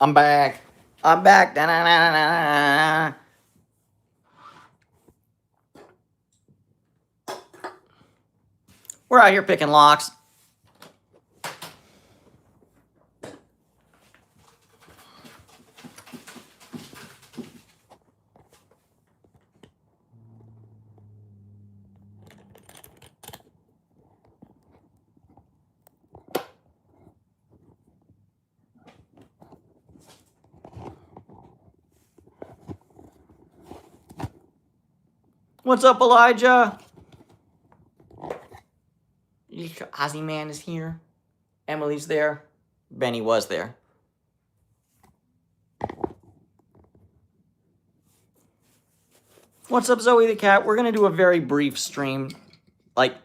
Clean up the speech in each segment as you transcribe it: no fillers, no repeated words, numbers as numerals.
I'm back. I'm back. Da-na-na-na-na. We're out here picking locks. What's up, Elijah? Ozzy Man is here. Emily's there. Benny was there. What's up, Zoe the Cat? We're going to do a very brief stream. Like,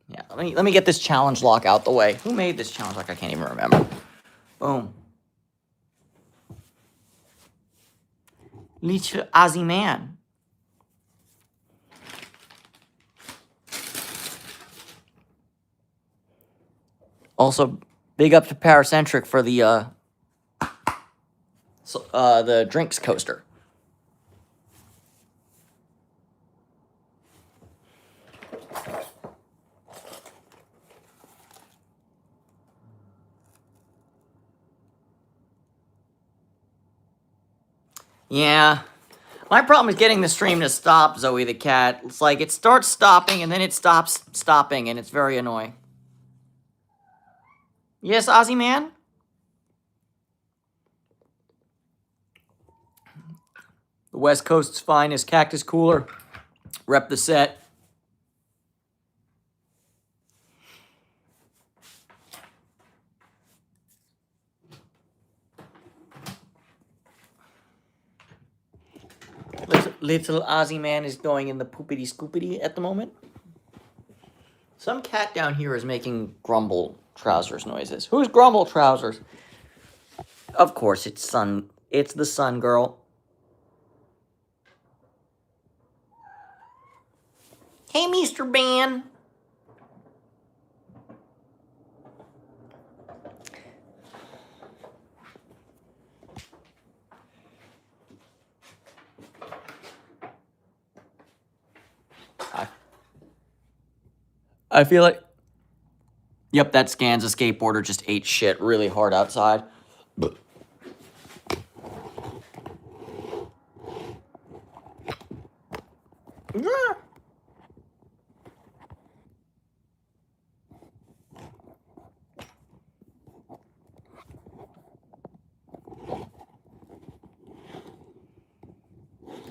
yeah, let me get this challenge lock out the way. Who made this challenge lock? I can't even remember. Boom. Leech Ozzy Man. Also, big up to Paracentric for the drinks coaster. Yeah. My problem is getting the stream to stop, Zoe the Cat. It's like it starts stopping and then it stops stopping, and it's very annoying. Yes, Ozzy Man? The West Coast's finest cactus cooler. Rep the set. Little Ozzy Man is going in the poopity scoopity at the moment. Some cat down here is making grumble trousers noises. Who's grumble trousers? Of course, it's Sun. It's the Sun Girl. Hey, Mr. Ben. I feel like... Yep, that Scans a skateboarder just ate shit really hard outside.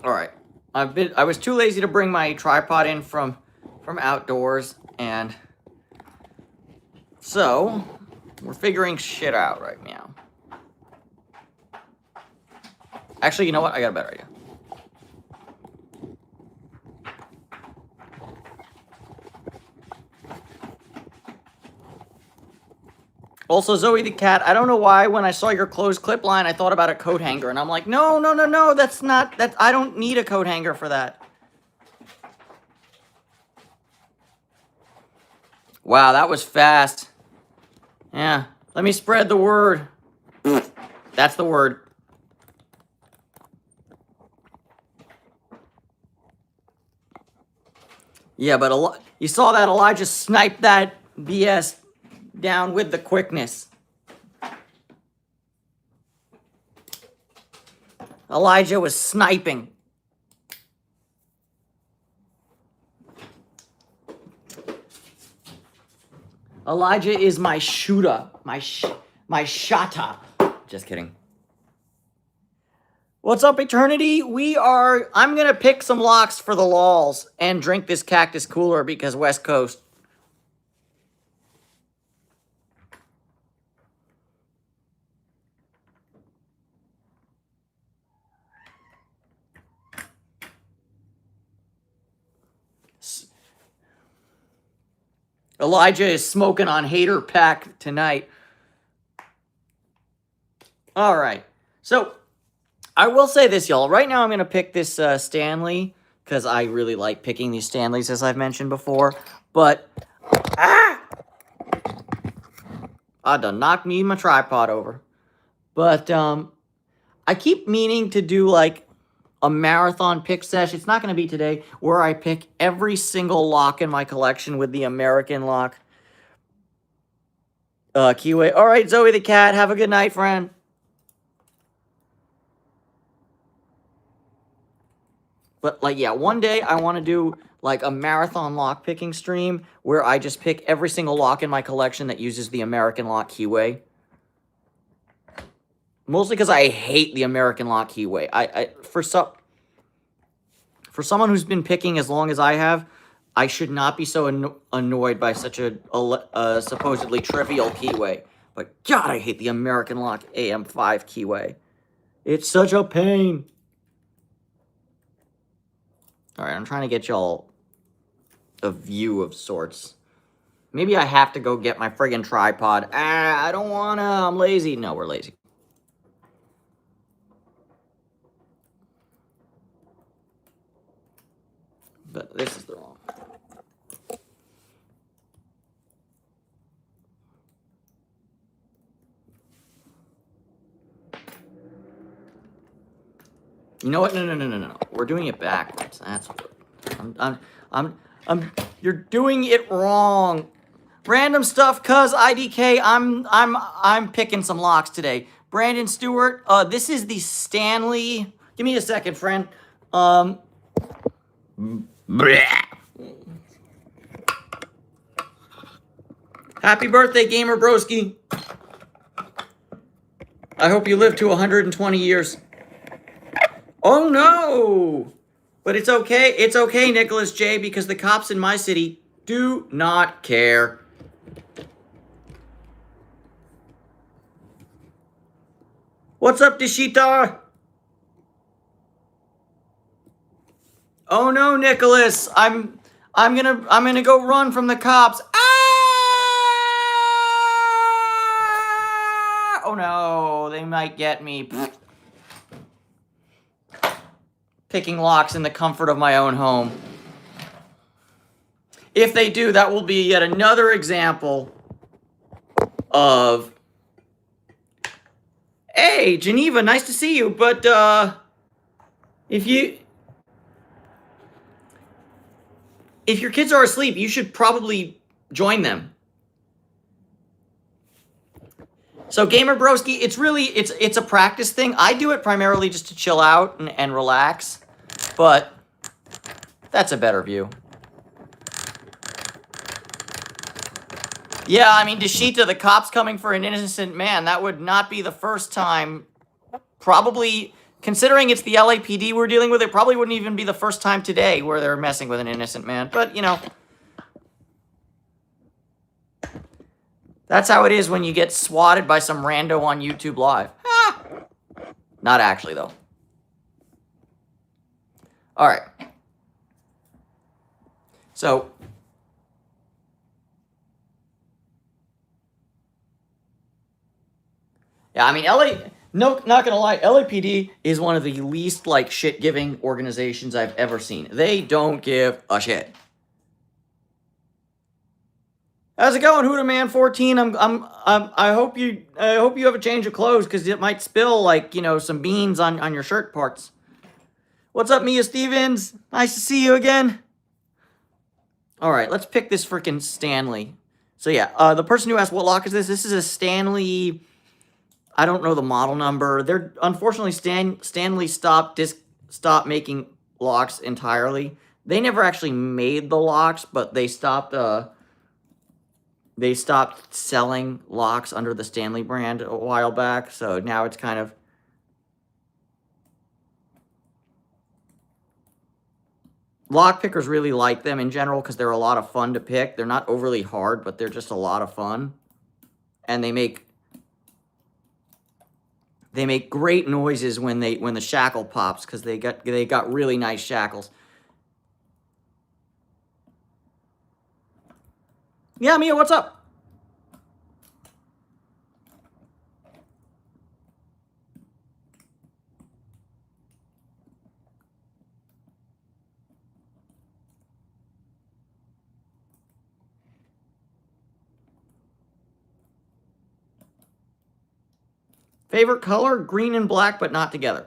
All right, I was too lazy to bring my tripod in from outdoors, and so we're figuring shit out right now. Actually, you know what? I got a better idea. Also, Zoe the Cat, I don't know why when I saw your closed clip line, I thought about a coat hanger, and I'm like, no, that's not, I don't need a coat hanger for that. Wow, that was fast. Yeah, let me spread the word. That's the word. Yeah, but you saw that Elijah sniped that BS down with the quickness. Elijah was sniping. Elijah is my shooter, my shotta. Just kidding. What's up, Eternity? I'm gonna pick some locks for the lols and drink this cactus cooler because West Coast. Elijah is smoking on Hater Pack tonight. All right. So, I will say this, y'all. Right now, I'm going to pick this Stanley because I really like picking these Stanleys, as I've mentioned before. But, I done knocked me my tripod over. But I keep meaning to do like a marathon pick sesh. It's not going to be today, where I pick every single lock in my collection with the American lock keyway. All right, Zoe the cat, have a good night, friend. But like, yeah, one day I want to do like a marathon lock picking stream where I just pick every single lock in my collection that uses the American lock keyway. Mostly because I hate the American lock keyway. For someone who's been picking as long as I have, I should not be so annoyed by such a supposedly trivial keyway. But God, I hate the American lock AM5 keyway. It's such a pain. All right, I'm trying to get y'all a view of sorts. Maybe I have to go get my friggin' tripod. I don't wanna. I'm lazy. No, we're lazy. But this is the wrong. You know what? No. We're doing it backwards. That's what. You're doing it wrong. Random stuff, cuz IDK. I'm picking some locks today. Brandon Stewart. This is the Stanley. Give me a second, friend. Happy birthday, Gamer Broski. I hope you live to 120 years. Oh no! But it's okay. It's okay, Nicholas J, because the cops in my city do not care. What's up, Dishita? Oh no, Nicholas. I'm gonna go run from the cops. Ah! Oh no, they might get me. Picking locks in the comfort of my own home. If they do, that will be yet another example of, hey, Geneva, nice to see you, but if your kids are asleep, you should probably join them. So Gamer Broski, it's a practice thing. I do it primarily just to chill out and relax, but that's a better view. Yeah, I mean, Deshita, the cops coming for an innocent man, that would not be the first time. Probably, considering it's the LAPD we're dealing with, it probably wouldn't even be the first time today where they're messing with an innocent man. But, you know, that's how it is when you get swatted by some rando on YouTube Live. Ah! Not actually, though. All right. So, yeah, I mean, no, not gonna lie, LAPD is one of the least, like, shit-giving organizations I've ever seen. They don't give a shit. How's it going, Hooterman14? I hope you have a change of clothes, because it might spill, like, you know, some beans on your shirt parts. What's up, Mia Stevens? Nice to see you again. All right, let's pick this freaking Stanley. So yeah, the person who asked what lock is this? This is a Stanley. I don't know the model number. They're unfortunately Stanley stopped making locks entirely. They never actually made the locks, but they stopped selling locks under the Stanley brand a while back. So now it's kind of, lock pickers really like them in general because they're a lot of fun to pick. They're not overly hard, but they're just a lot of fun. And they make great noises when the shackle pops, because they got really nice shackles. Yeah, Mia, what's up? Favorite color? Green and black, but not together.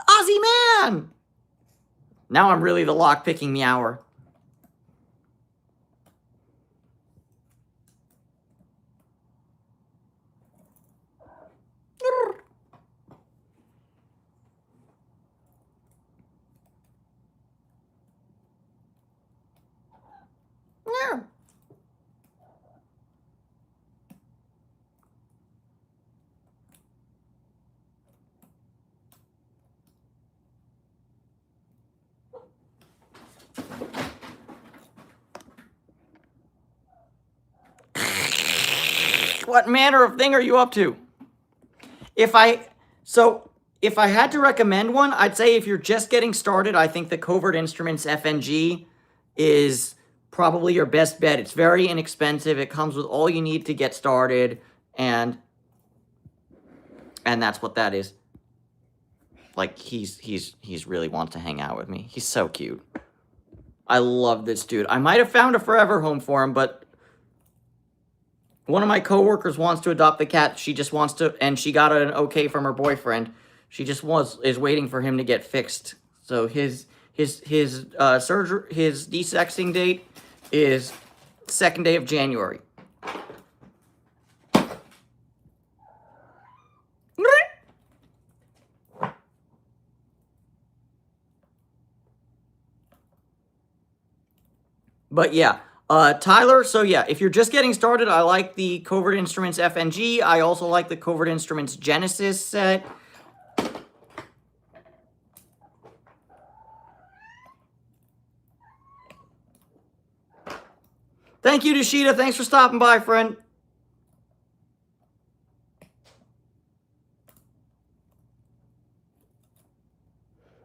Aussie man! Now I'm really the lockpicking meower. What manner of thing are you up to? If I had to recommend one, I'd say if you're just getting started, I think the Covert Instruments FNG is probably your best bet. It's very inexpensive. It comes with all you need to get started, and that's what that is. Like, he's really wants to hang out with me. He's so cute. I love this dude. I might have found a forever home for him, but one of my coworkers wants to adopt the cat. She just wants to, and she got an okay from her boyfriend. She just is waiting for him to get fixed. So his surgery, his desexing date is 2nd day of January. But yeah, Tyler, so yeah, if you're just getting started, I like the Covert Instruments FNG. I also like the Covert Instruments Genesis set. Thank you, Dashita. Thanks for stopping by, friend.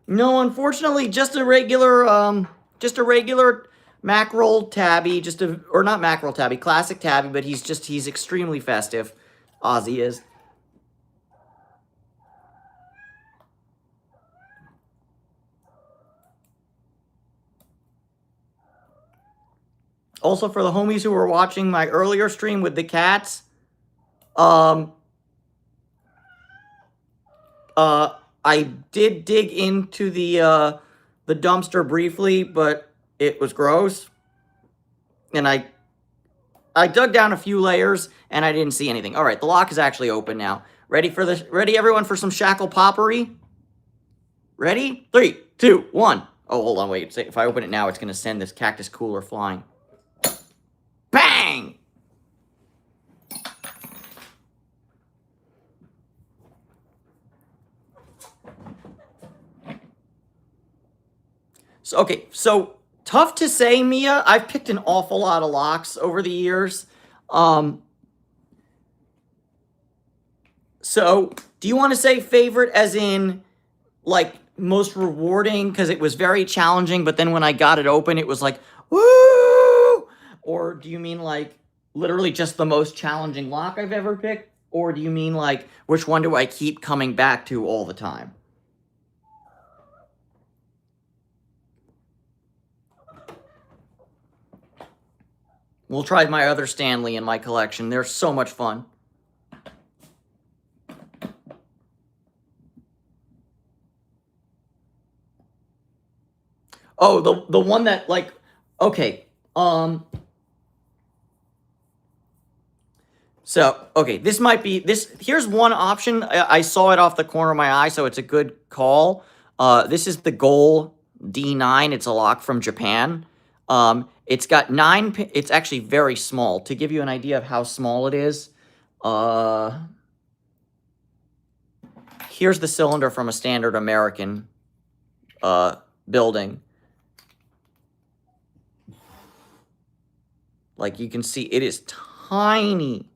No, unfortunately, just a regular mackerel tabby, or not mackerel tabby, classic tabby, but he's extremely festive. Ozzy is. Also, for the homies who were watching my earlier stream with the cats, I did dig into the dumpster briefly, but it was gross. And I dug down a few layers, and I didn't see anything. All right, the lock is actually open now. Ready, everyone, for some shackle poppery? Ready? 3, 2, 1. Oh, hold on, wait. If I open it now, it's going to send this cactus cooler flying. Bang! So, okay, so tough to say, Mia. I've picked an awful lot of locks over the years. So, do you want to say favorite as in, like, most rewarding because it was very challenging, but then when I got it open, it was like, woo! Or do you mean, like, literally just the most challenging lock I've ever picked? Or do you mean, like, which one do I keep coming back to all the time? We'll try my other Stanley in my collection. They're so much fun. Oh, the one that, like, okay. So, okay, this might be, here's one option. I saw it off the corner of my eye, so it's a good call. This is the Goal D9. It's a lock from Japan. It's got 9 pins. It's actually very small. To give you an idea of how small it is, here's the cylinder from a standard American building. Like you can see, it is tiny.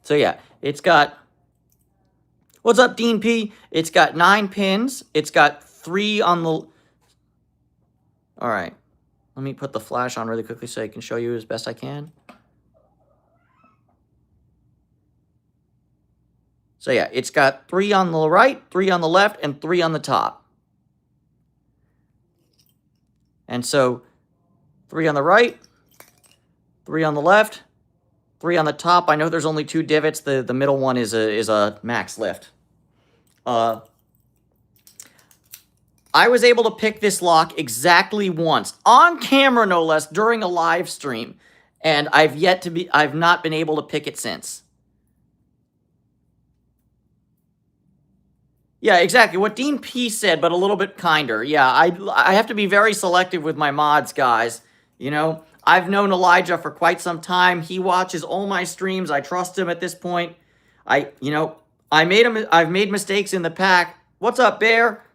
So yeah, it's got, what's up, Dean P? It's got 9 pins. It's got 3 on the, all right. Let me put the flash on really quickly so I can show you as best I can. So yeah, it's got 3 on the right, 3 on the left, and 3 on the top. And so 3 on the right, 3 on the left, 3 on the top. I know there's only 2 divots. The middle one is a max lift. I was able to pick this lock exactly once, on camera no less, during a live stream, and I've not been able to pick it since. Yeah, exactly. What Dean P said, but a little bit kinder. Yeah, I have to be very selective with my mods, guys. You know, I've known Elijah for quite some time. He watches all my streams. I trust him at this point. I've made mistakes in the pack. What's up, Bear?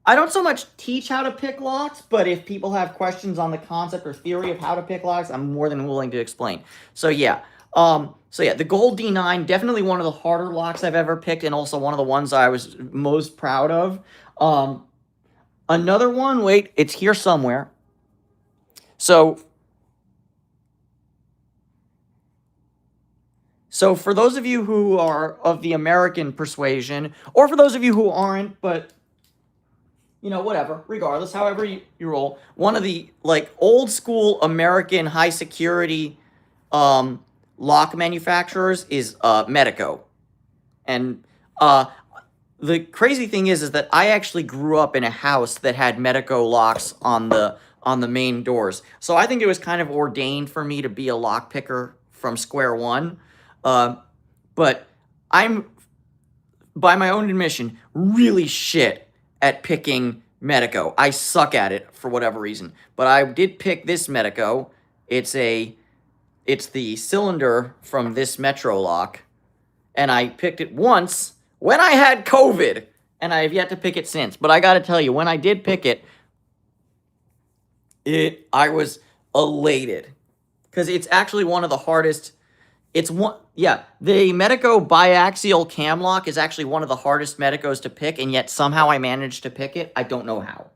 I don't so much teach how to pick locks, but if people have questions on the concept or theory of how to pick locks, I'm more than willing to explain. So yeah. The gold D9, definitely one of the harder locks I've ever picked, and also one of the ones I was most proud of. Another one, wait, it's here somewhere. So for those of you who are of the American persuasion, or for those of you who aren't, but, you know, whatever, regardless, however you roll, one of the, like, old school American high security, lock manufacturers is Medico. And the crazy thing is that I actually grew up in a house that had Medico locks on the main doors. So I think it was kind of ordained for me to be a lock picker from square one. But I'm, by my own admission, really shit at picking Medico. I suck at it for whatever reason. But I did pick this Medico. It's the cylinder from this Metro lock, and I picked it once when I had COVID, and I have yet to pick it since. But I gotta tell you, when I did pick it, I was elated, because it's actually one of the hardest. The Medico biaxial cam lock is actually one of the hardest Medicos to pick, and yet somehow I managed to pick it. I don't know how.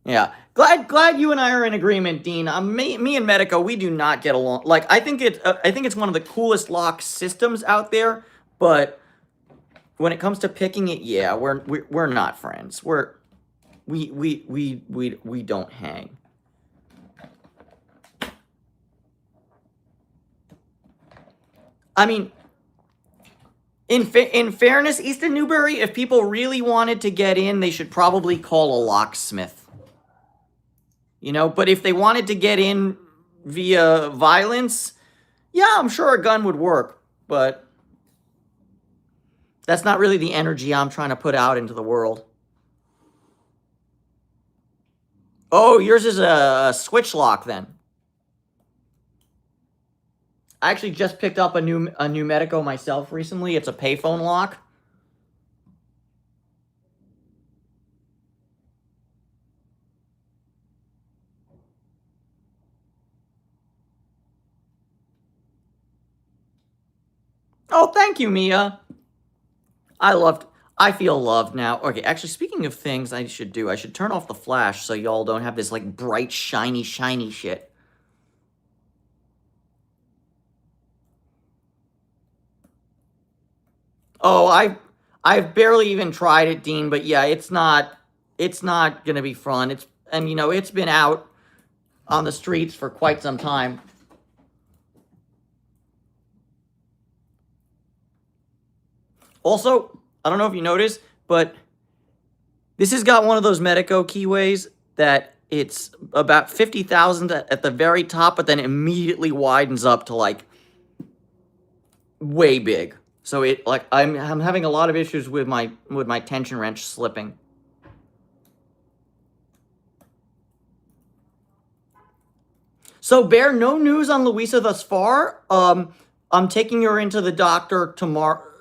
Yeah, glad you and I are in agreement, Dean. Me and Medico, we do not get along. Like, I think it's one of the coolest lock systems out there, but when it comes to picking it, yeah, we're not friends. We don't hang. I mean, in fairness, Easton Newbury, if people really wanted to get in, they should probably call a locksmith. You know, but if they wanted to get in via violence, yeah, I'm sure a gun would work, but that's not really the energy I'm trying to put out into the world. Oh, yours is a switch lock then. I actually just picked up a new Medico myself recently. It's a payphone lock. Oh, thank you, Mia. I feel loved now. Okay, actually, speaking of things I should turn off the flash so y'all don't have this, like, bright, shiny shit. Oh, I've barely even tried it, Dean, but yeah, it's not gonna be fun. And you know, it's been out on the streets for quite some time. Also, I don't know if you noticed, but this has got one of those Medico keyways that it's about 50,000 at the very top, but then immediately widens up to, like, way big. So I'm having a lot of issues with my tension wrench slipping. So, Bear, no news on Louisa thus far. I'm taking her into the doctor tomorrow.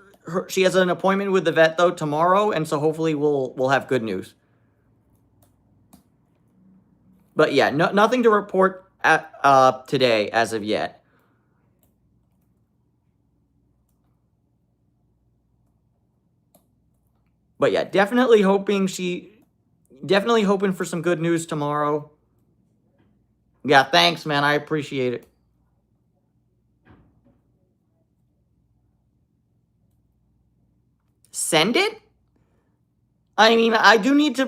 She has an appointment with the vet, though, tomorrow, and so hopefully we'll have good news. But yeah, nothing to report today as of yet. But yeah, definitely hoping for some good news tomorrow. Yeah, thanks, man. I appreciate it. Send it? I mean, I do need to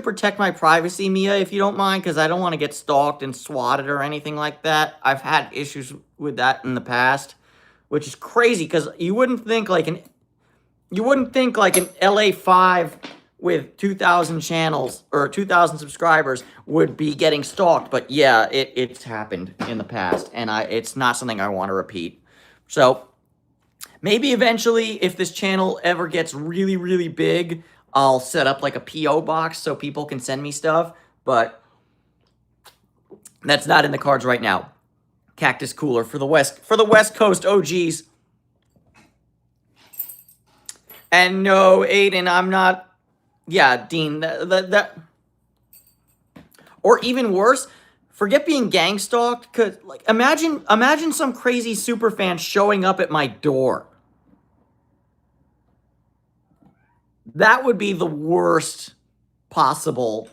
protect my privacy, Mia, if you don't mind, because I don't want to get stalked and swatted or anything like that. I've had issues with that in the past, which is crazy because you wouldn't think like an LA5 with 2,000 channels or 2,000 subscribers would be getting stalked, but yeah, it's happened in the past, and it's not something I want to repeat. So maybe eventually, if this channel ever gets really, really big, I'll set up like a P.O. box so people can send me stuff, but that's not in the cards right now. Cactus Cooler for the West Coast OGs. And no, Aiden, I'm not. Yeah, Dean, that or even worse, forget being gang stalked. Cause like imagine some crazy super fan showing up at my door. That would be the worst possible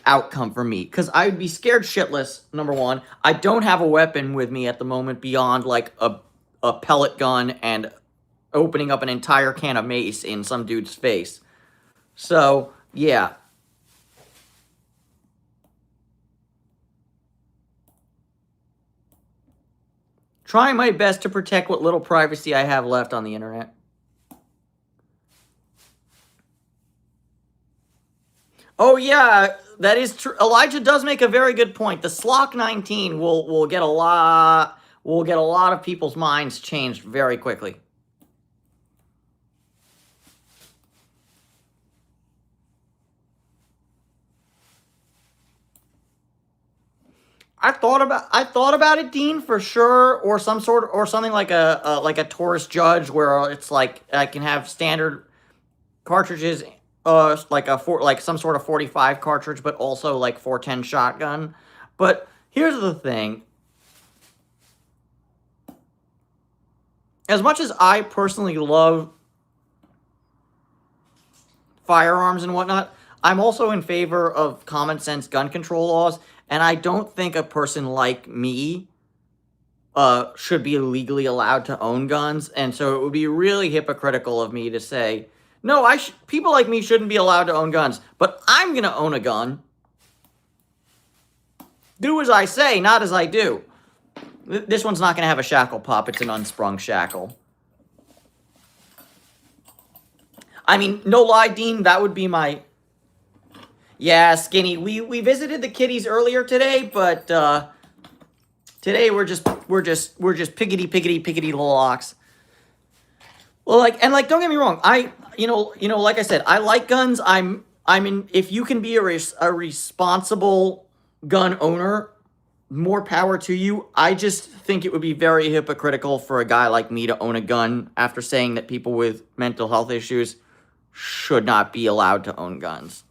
outcome for me, because I would be scared shitless, number one. I don't have a weapon with me at the moment beyond like a pellet gun and opening up an entire can of mace in some dude's face. So, yeah. Trying my best to protect what little privacy I have left on the internet. Oh yeah, that is true. Elijah does make a very good point. The Slock 19 will get a lot of people's minds changed very quickly. I thought about it, Dean, for sure, or something like a Taurus Judge where it's like I can have standard cartridges, like some sort of 45 cartridge, but also like 410 shotgun. But here's the thing. As much as I personally love firearms and whatnot, I'm also in favor of common sense gun control laws, and I don't think a person like me should be legally allowed to own guns, and so it would be really hypocritical of me to say, no, people like me shouldn't be allowed to own guns, but I'm gonna own a gun. Do as I say, not as I do. This one's not gonna have a shackle pop, it's an unsprung shackle. I mean, no lie, Dean, that would be my... Yeah, Skinny, we visited the kitties earlier today, but today we're just piggity locks. Well, like don't get me wrong, like I said, I like guns. If you can be a responsible gun owner, more power to you. I just think it would be very hypocritical for a guy like me to own a gun after saying that people with mental health issues should not be allowed to own guns.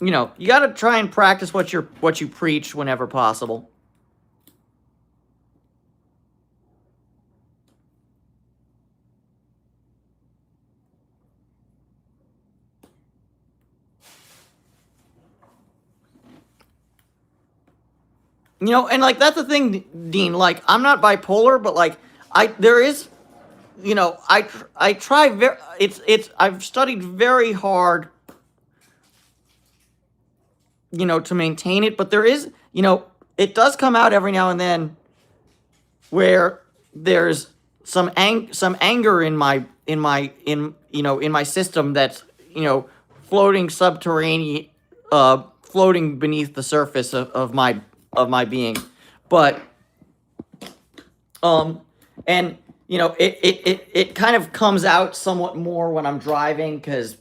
You know, you got to try and practice what you preach whenever possible. You know, and like that's the thing, Dean, like I'm not bipolar, but like there is, you know, I try I've studied very hard, you know, to maintain it, but there is, you know, it does come out every now and then where there's some anger in my system that's, you know, floating subterranean, floating beneath the surface of my being. But and you know, it kind of comes out somewhat more when I'm driving, because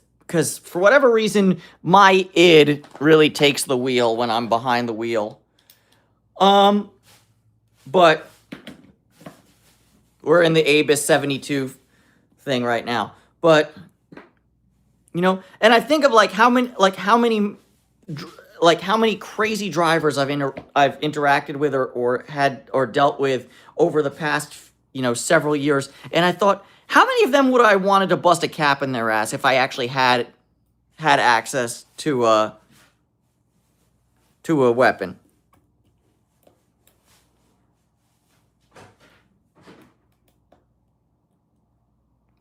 for whatever reason my id really takes the wheel when I'm behind the wheel. But we're in the ABIS 72 thing right now. But You know, and I think of like how many crazy drivers I've interacted with or had or dealt with over the past, several years, and I thought, how many of them would I wanted to bust a cap in their ass if I actually had access to a weapon?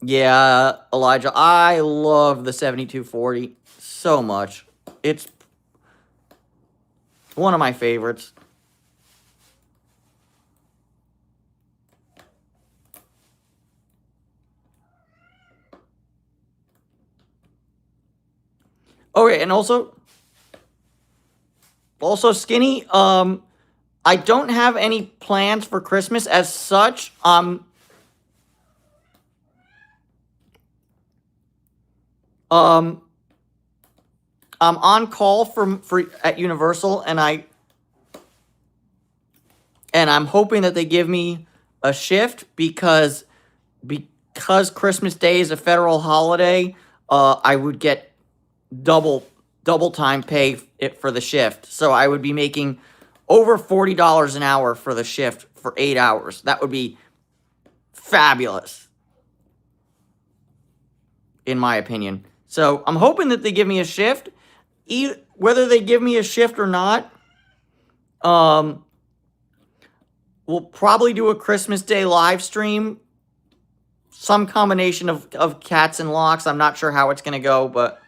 Yeah, Elijah, I love the 7240 so much. It's one of my favorites. Okay, and also Skinny, I don't have any plans for Christmas as such. I'm on call for at Universal, and I'm hoping that they give me a shift because Christmas Day is a federal holiday. I would get double time pay for the shift, so I would be making over $40 an hour for the shift for 8 hours. That would be fabulous, in my opinion. So I'm hoping that they give me a shift. Whether they give me a shift or not, we'll probably do a Christmas Day live stream. Some combination of cats and locks. I'm not sure how it's going to go, but...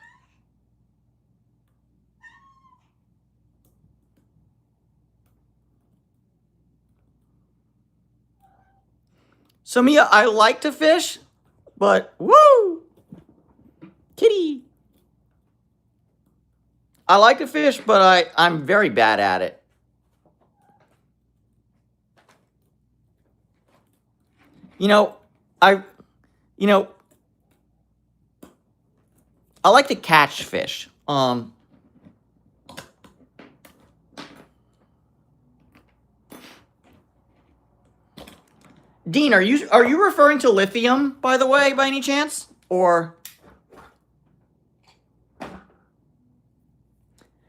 So, Mia, I like to fish, but... Woo! Kitty! I like to fish, but I'm very bad at it. I like to catch fish. Dean, are you referring to lithium, by the way, by any chance? Or...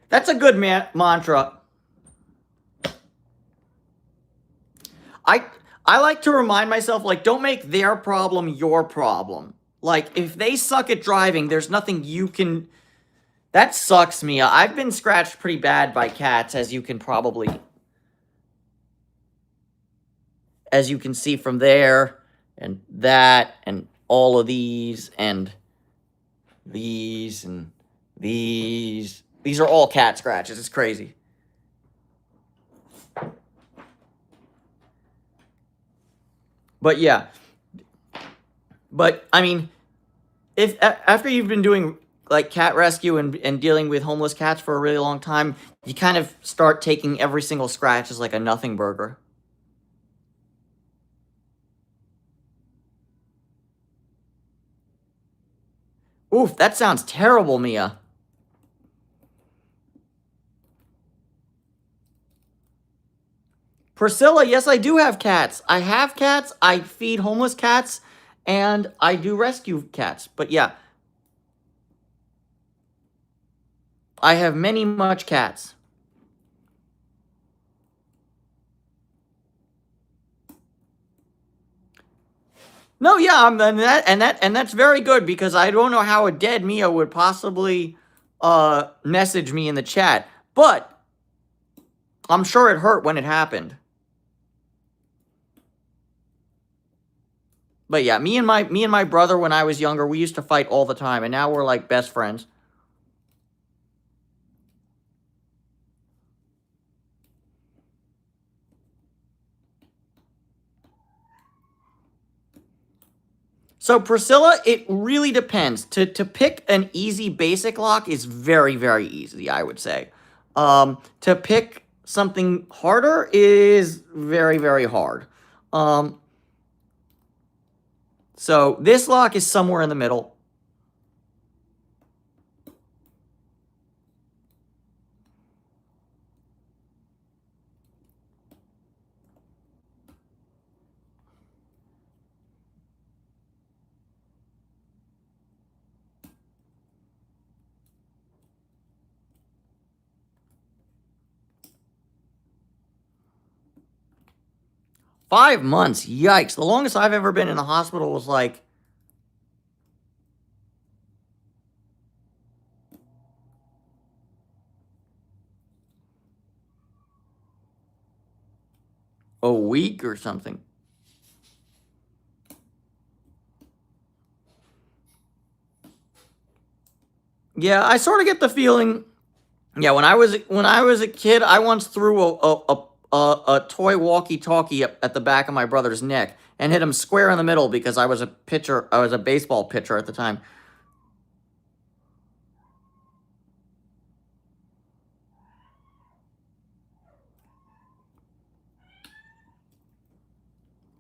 That's a good mantra. I like to remind myself, like, don't make their problem your problem. Like, if they suck at driving, there's nothing you can... That sucks, Mia. I've been scratched pretty bad by cats, as you can see from there, and that, and all of these, and these, and these. These are all cat scratches. It's crazy. But yeah. But, I mean, if after you've been doing, like, cat rescue and dealing with homeless cats for a really long time, you kind of start taking every single scratch as, like, a nothing burger. Oof, that sounds terrible, Mia. Priscilla, yes, I do have cats. I have cats, I feed homeless cats, and I do rescue cats. But yeah, I have many much cats. No, yeah, and that's very good, because I don't know how a dead Mia would possibly message me in the chat, but I'm sure it hurt when it happened. But yeah, me and my brother, when I was younger, we used to fight all the time, and now we're like best friends. So, Priscilla, it really depends. To pick an easy basic lock is very, very easy, I would say. To pick something harder is very, very hard. So, this lock is somewhere in the middle. 5 months. Yikes. The longest I've ever been in the hospital was like a week or something. Yeah, I sort of get the feeling. Yeah, when I was a kid, I once threw a toy walkie-talkie at the back of my brother's neck and hit him square in the middle because I was a pitcher. I was a baseball pitcher at the time.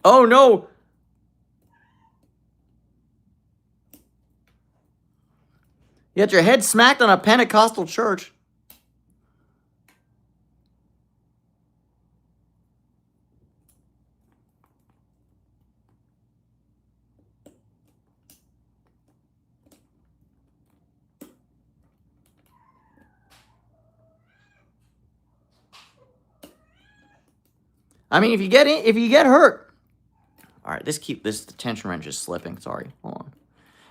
Oh no! You had your head smacked on a Pentecostal church. I mean, if you get hurt. All right, this tension wrench is slipping. Sorry, hold on.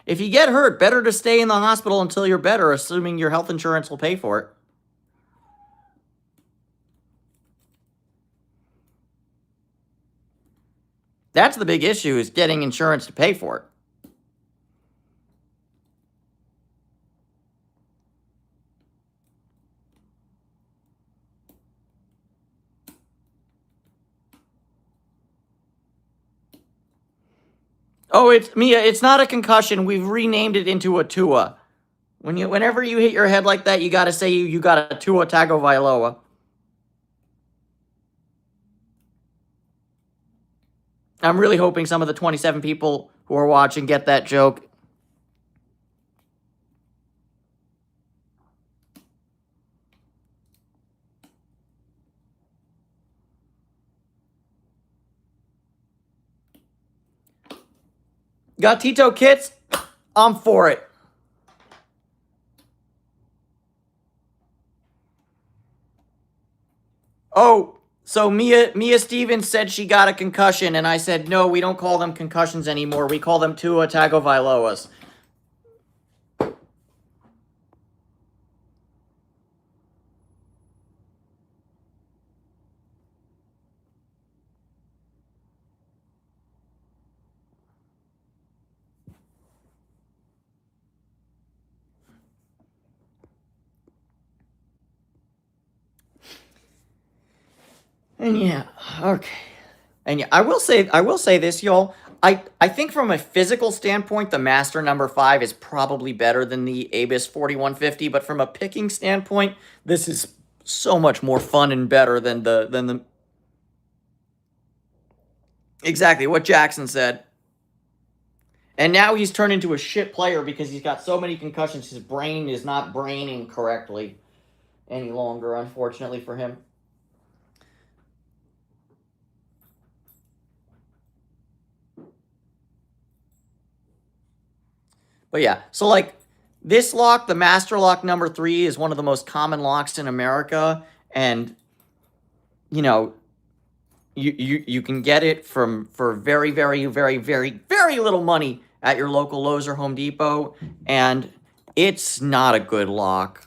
If you get hurt, better to stay in the hospital until you're better, assuming your health insurance will pay for it. That's the big issue, is getting insurance to pay for it. Oh, it's Mia, it's not a concussion. We've renamed it into a TUA. Whenever you hit your head like that, you gotta say you got a TUA Tagovailoa. I'm really hoping some of the 27 people who are watching get that joke. Got Tito kits? I'm for it. Oh, so Mia Stevens said she got a concussion, and I said, no, we don't call them concussions anymore. We call them Tua Tagovailoas. And yeah, okay. And yeah, I will say this, y'all. I think from a physical standpoint, the Master number 5 is probably better than the Abus 4150, but from a picking standpoint, this is so much more fun and better than the exactly what Jackson said. And now he's turned into a shit player because he's got so many concussions, his brain is not braining correctly any longer, unfortunately for him. But yeah, so like this lock, the Master Lock number 3, is one of the most common locks in America, and you know, you can get it for very, very, very, very, very little money at your local Lowe's or Home Depot, and it's not a good lock.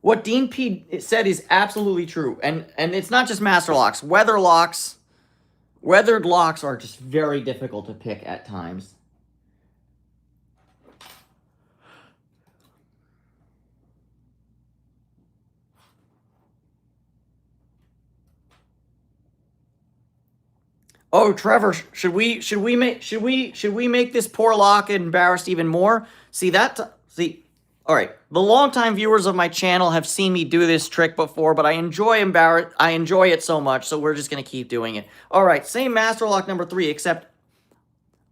What Dean P said is absolutely true, and it's not just Master Locks. Weathered locks are just very difficult to pick at times. Oh, Trevor, should we make this poor lock embarrassed even more? See, all right, the longtime viewers of my channel have seen me do this trick before, but I enjoy it so much, so we're just going to keep doing it. All right, same Master Lock number 3, except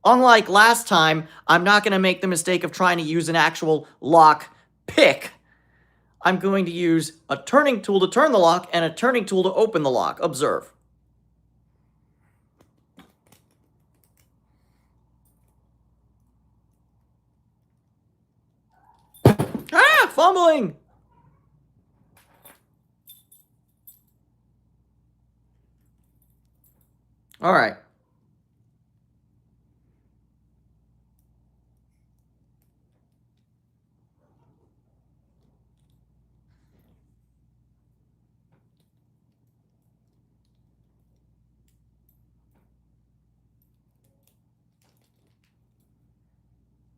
unlike last time, I'm not going to make the mistake of trying to use an actual lock pick. I'm going to use a turning tool to turn the lock and a turning tool to open the lock. Observe. Ah! Fumbling! All right.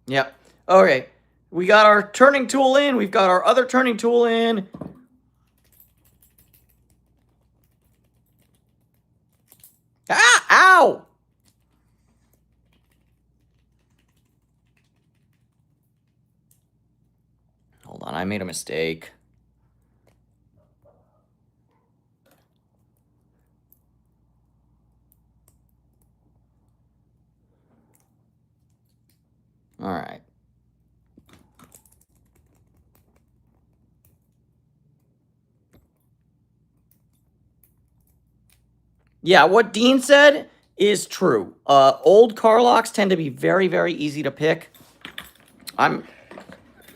Yep. Okay. We got our turning tool in. We've got our other turning tool in. Ah! Ow! Hold on, I made a mistake. All right. Yeah, what Dean said is true. Old car locks tend to be very, very easy to pick. I'm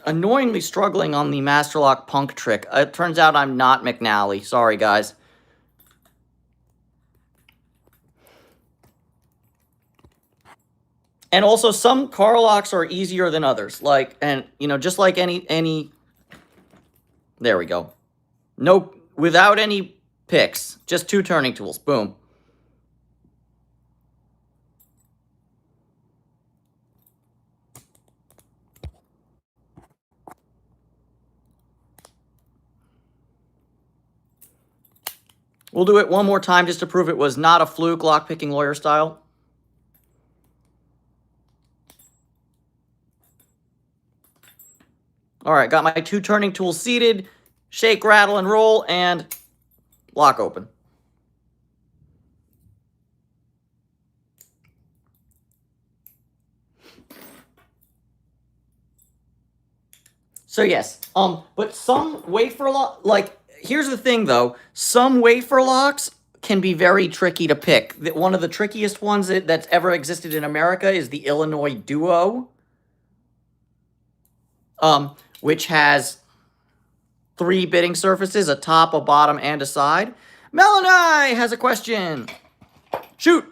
annoyingly struggling on the Master Lock Punk trick. It turns out I'm not McNally. Sorry, guys. And also, some car locks are easier than others. Like, and, you know, just like any... There we go. No, without any picks. Just two turning tools. Boom. We'll do it one more time just to prove it was not a fluke, lockpicking lawyer style. All right, got my two turning tools seated. Shake, rattle, and roll, and lock open. So yes, but some wafer lock, like, here's the thing though, some wafer locks can be very tricky to pick. One of the trickiest ones that's ever existed in America is the Illinois Duo, which has 3 bitting surfaces, a top, a bottom, and a side. Melanie has a question. Shoot.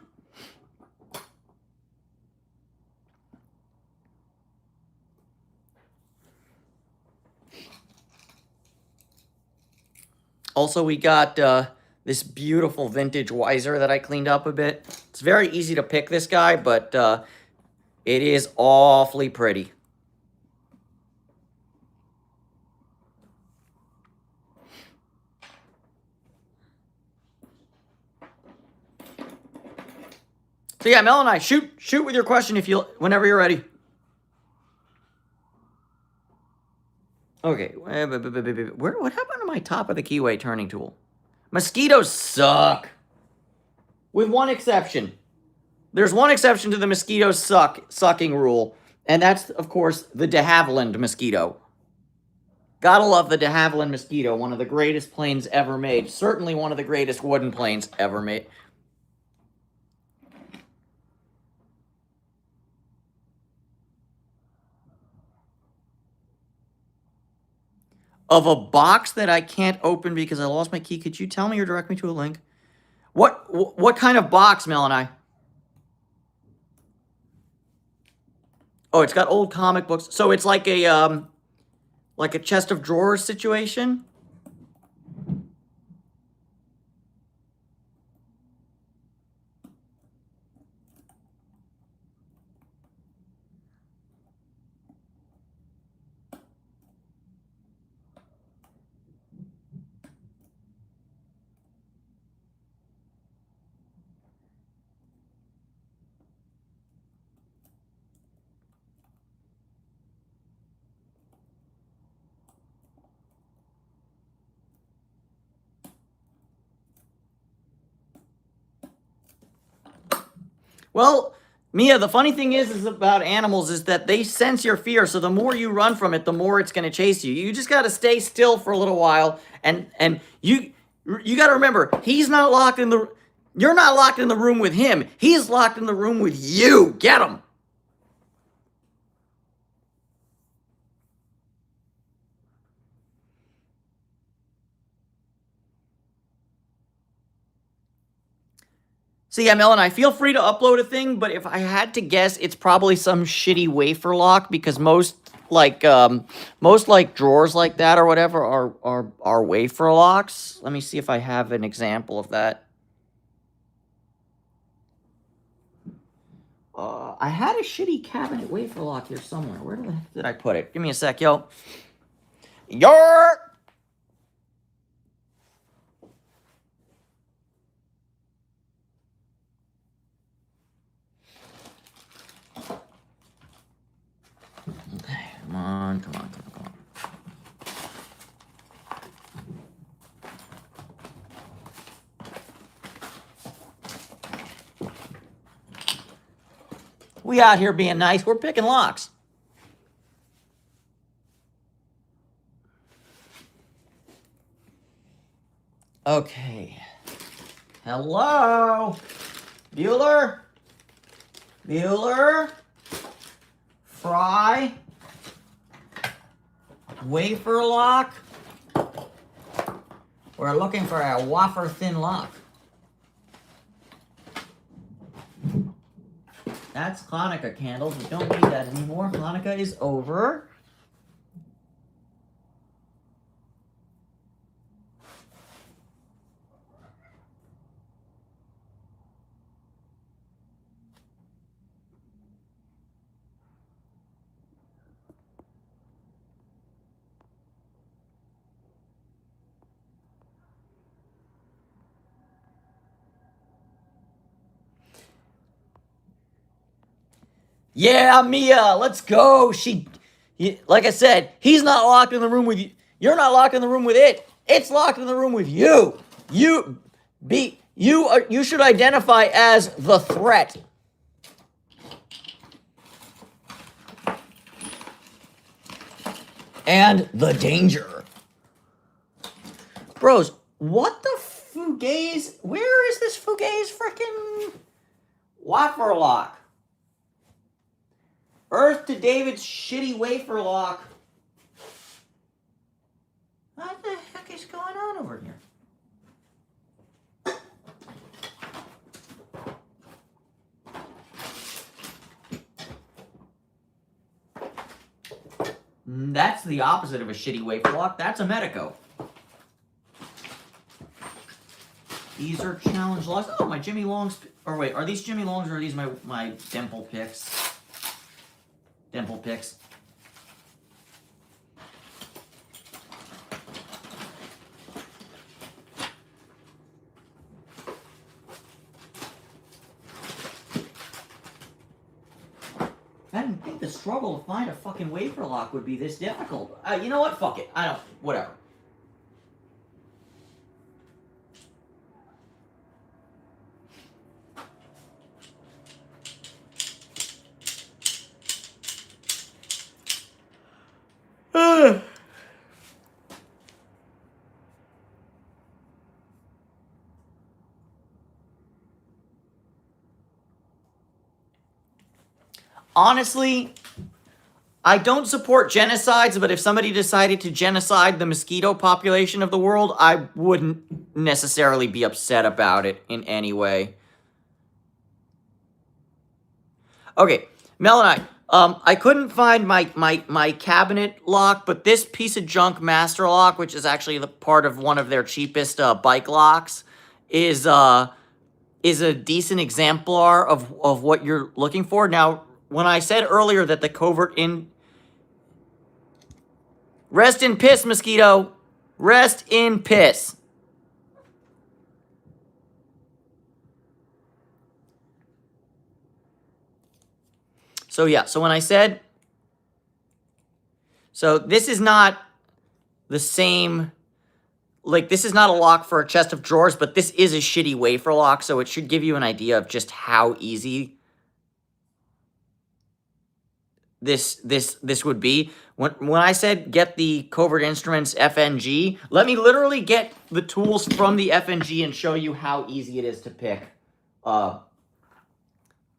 Also, we got this beautiful vintage Wiser that I cleaned up a bit. It's very easy to pick this guy, but it is awfully pretty. So yeah, Mel and I, shoot with your question whenever you're ready. Okay, what happened to my top of the keyway turning tool? Mosquitoes suck. With one exception. There's one exception to the mosquitoes sucking rule, and that's, of course, the de Havilland mosquito. Gotta love the de Havilland mosquito, one of the greatest planes ever made. Certainly one of the greatest wooden planes ever made. Of a box that I can't open because I lost my key, could you tell me or direct me to a link? What kind of box, Mel and I? Oh, it's got old comic books. So it's like a chest of drawers situation. Well, Mia, the funny thing is about animals is that they sense your fear, so the more you run from it, the more it's going to chase you. You just got to stay still for a little while, and you got to remember, he's not locked in the... You're not locked in the room with him. He's locked in the room with you. Get him. So yeah, Melanie, feel free to upload a thing, but if I had to guess, it's probably some shitty wafer lock because most drawers like that or whatever are wafer locks. Let me see if I have an example of that. I had a shitty cabinet wafer lock here somewhere. Where the heck did I put it? Give me a sec, yo. Your... Okay, come on, come on, come on, come on. We out here being nice. We're picking locks. Okay. Hello? Bueller? Bueller? Fry? Wafer lock? We're looking for a wafer thin lock. That's Hanukkah candles. We don't need that anymore. Hanukkah is over. Yeah, Mia, let's go. Like I said, he's not locked in the room with you. You're not locked in the room with it. It's locked in the room with you. You should identify as the threat. And the danger. Bros, what the fugaze? Where is this fugaze freaking wafer lock? Earth to David's shitty wafer lock. What the heck is going on over here? That's the opposite of a shitty wafer lock. That's a Medico. These are challenge locks. Oh, my Jimmy Longs. Or wait, are these Jimmy Longs or are these my dimple picks? Dimple picks. I didn't think the struggle to find a fucking wafer lock would be this difficult. You know what? Fuck it. I don't. Whatever. Honestly, I don't support genocides, but if somebody decided to genocide the mosquito population of the world, I wouldn't necessarily be upset about it in any way. Okay, Mel and I couldn't find my cabinet lock, but this piece of junk master lock, which is actually the part of one of their cheapest bike locks, is a decent exemplar of what you're looking for. Now, when I said earlier that the covert in... Rest in piss, mosquito. Rest in piss. So yeah, so when I said... So this is not the same... Like, this is not a lock for a chest of drawers, but this is a shitty wafer lock, so it should give you an idea of just how easy this would be. When I said get the Covert Instruments FNG, let me literally get the tools from the FNG and show you how easy it is to pick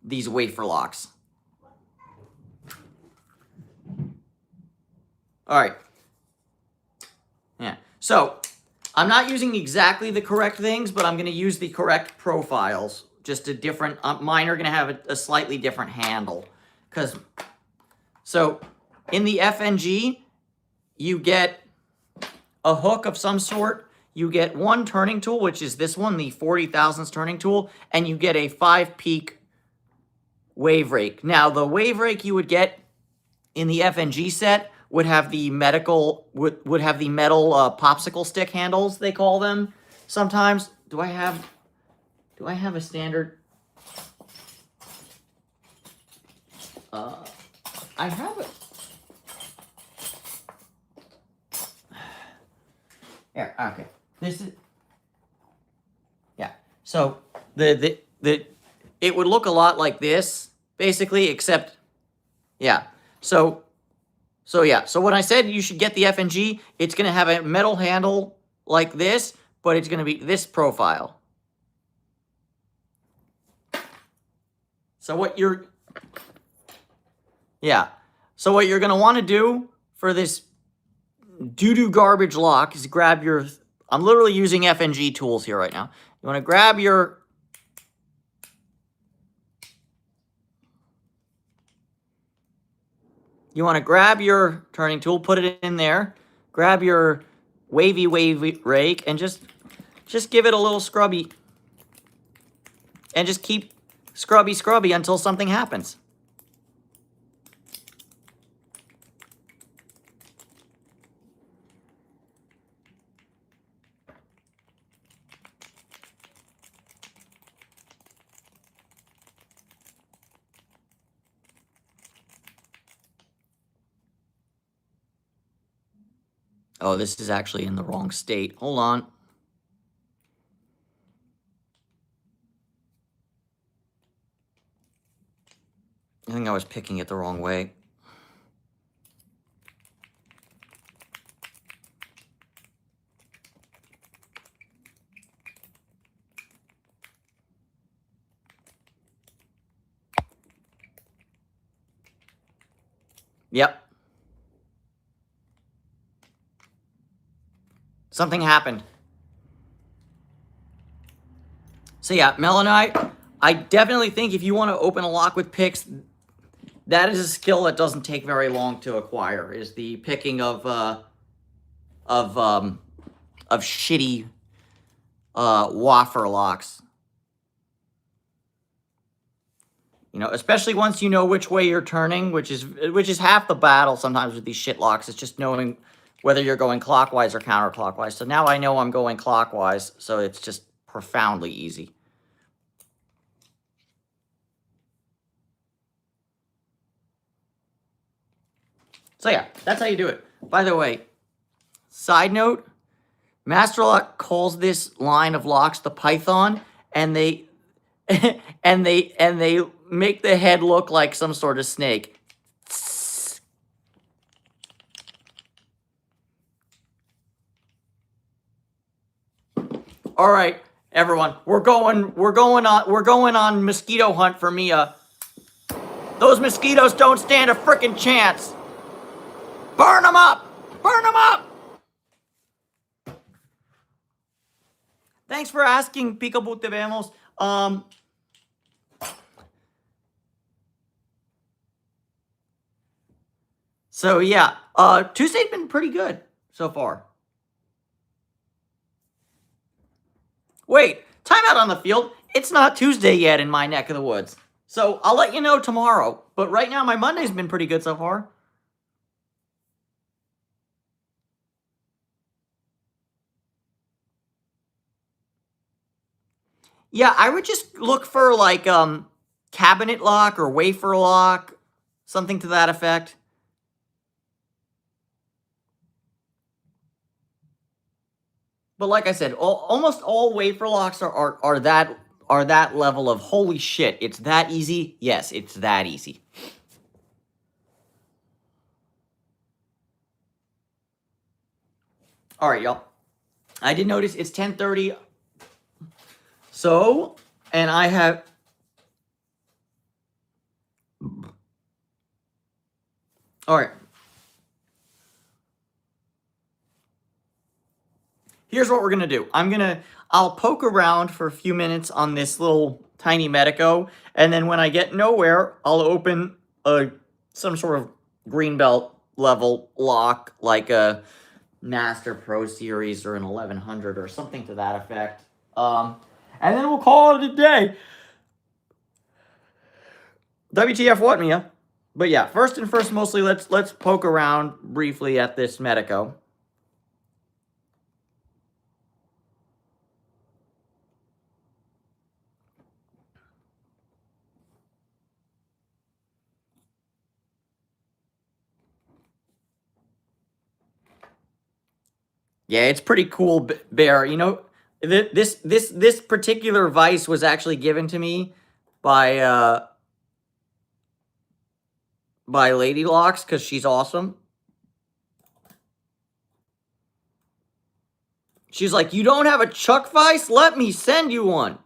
these wafer locks. All right. Yeah. So I'm not using exactly the correct things, but I'm going to use the correct profiles. Just a different. Mine are going to have a slightly different handle, so in the FNG, you get a hook of some sort. You get one turning tool, which is this one, the 40 thousandths turning tool, and you get a 5-peak wave rake. Now, the wave rake you would get in the FNG set would have the medical would have the metal popsicle stick handles, they call them sometimes. Do I have a standard? I have it. Here, okay. This is, yeah. So the it would look a lot like this, basically, except, yeah. So yeah. So when I said you should get the FNG, it's gonna have a metal handle like this, but it's gonna be this profile. So what you're, yeah. So what you're gonna want to do for this doo-doo garbage lock is grab your, I'm literally using FNG tools here right now. You want to grab your, turning tool, put it in there, grab your wavy rake, and just give it a little scrubby. And just keep scrubby until something happens. Oh, this is actually in the wrong state. Hold on. I think I was picking it the wrong way. Yep. Something happened. So yeah, Melanite, I definitely think if you want to open a lock with picks, that is a skill that doesn't take very long to acquire, is the picking of shitty Wafer locks. You know, especially once you know which way you're turning, which is half the battle sometimes with these shit locks. It's just knowing whether you're going clockwise or counterclockwise. So now I know I'm going clockwise, so it's just profoundly easy. So yeah, that's how you do it. By the way, side note, Master Lock calls this line of locks the Python, and they and they make the head look like some sort of snake. All right, everyone, we're going on mosquito hunt for Mia. Those mosquitoes don't stand a frickin' chance. Burn them up! Burn them up! Thanks for asking, Peekaboo Te Vemos. So yeah, Tuesday's been pretty good so far. Wait, timeout on the field. It's not Tuesday yet in my neck of the woods. So I'll let you know tomorrow. But right now, my Monday's been pretty good so far. Yeah, I would just look for like cabinet lock or wafer lock, something to that effect. But like I said, almost all wafer locks are that level of holy shit. It's that easy. Yes, it's that easy. All right, y'all. I did notice it's 10:30. So, and I have... All right. Here's what we're going to do. I'll poke around for a few minutes on this little tiny Medico, and then when I get nowhere, I'll open some sort of greenbelt level lock, like a Master Pro Series or an 1100 or something to that effect. And then we'll call it a day. WTF what, Mia? But yeah, first and first, mostly let's poke around briefly at this Medico. Yeah, it's pretty cool, Bear. You know, this particular vice was actually given to me by Lady Locks because she's awesome. She's like, you don't have a Chuck vice? Let me send you one.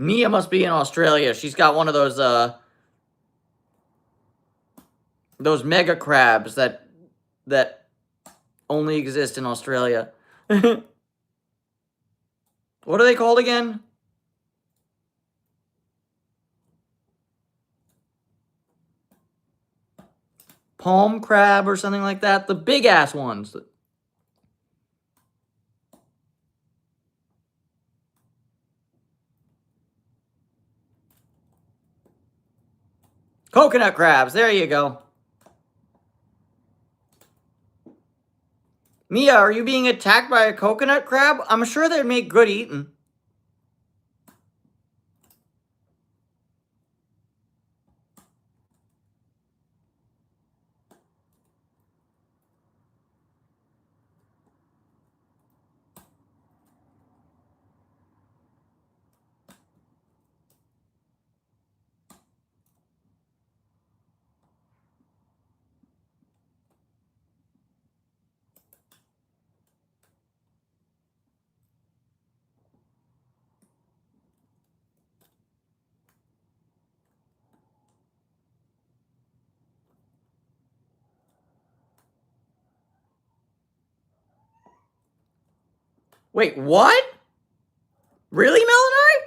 Mia must be in Australia. She's got one of those mega crabs that only exist in Australia. What are they called again? Palm crab or something like that? The big ass ones. Coconut crabs. There you go. Mia, are you being attacked by a coconut crab? I'm sure they'd make good eating. Wait, what? Really, Melanie?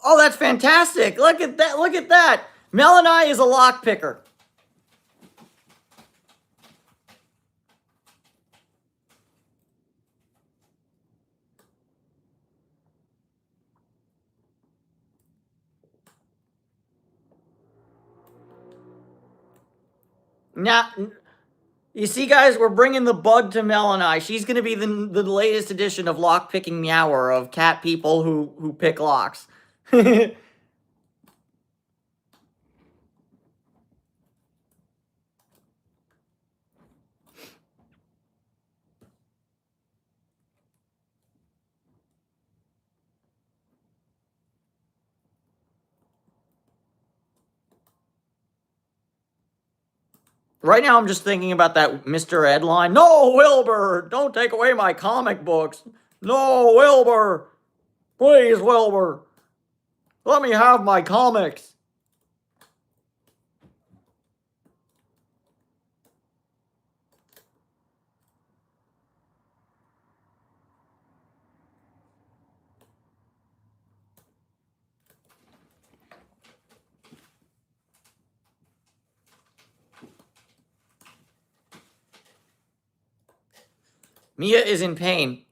Oh, that's fantastic. Look at that. Look at that. Melanie is a lockpicker. Now, you see, guys, we're bringing the bug to Melanie. She's going to be the latest edition of Lockpicking Meower of cat people who pick locks. Right now, I'm just thinking about that Mr. Ed line. No, Wilbur, don't take away my comic books. No, Wilbur. Please, Wilbur. Let me have my comics. Mia is in pain.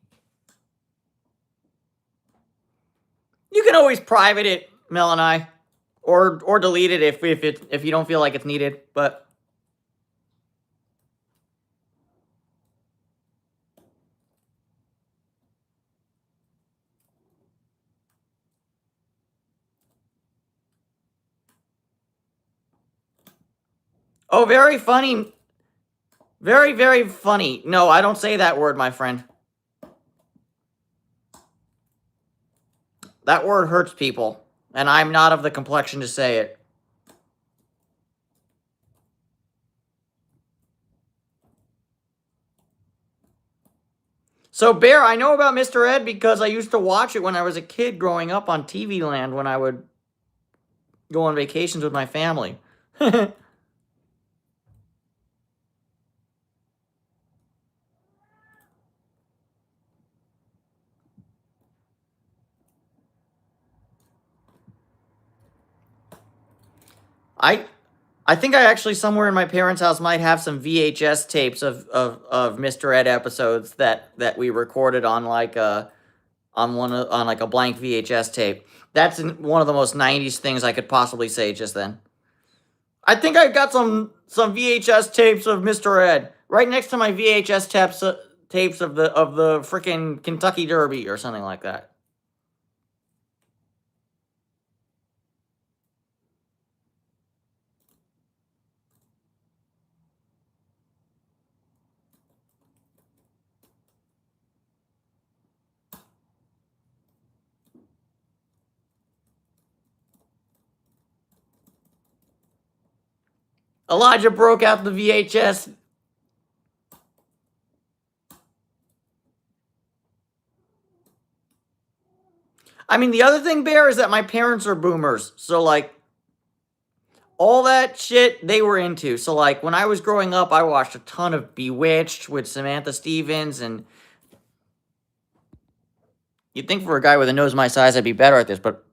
You can always private it, Mel and I, or delete it if you don't feel like it's needed. But oh, very funny, very funny. No, I don't say that word, my friend. That word hurts people, and I'm not of the complexion to say it. So, Bear, I know about Mr. Ed because I used to watch it when I was a kid growing up on TV Land when I would go on vacations with my family. I think I actually somewhere in my parents' house might have some VHS tapes of Mr. Ed episodes that we recorded on like a on like a blank VHS tape. That's one of the most 90s things I could possibly say just then. I think I got some VHS tapes of Mr. Ed right next to my VHS tapes of the freaking Kentucky Derby or something like that. Elijah broke out the VHS. I mean, the other thing, Bear, is that my parents are boomers. So, like, all that shit they were into. So, like, when I was growing up, I watched a ton of Bewitched with Samantha Stevens. And you'd think for a guy with a nose my size, I'd be better at this. But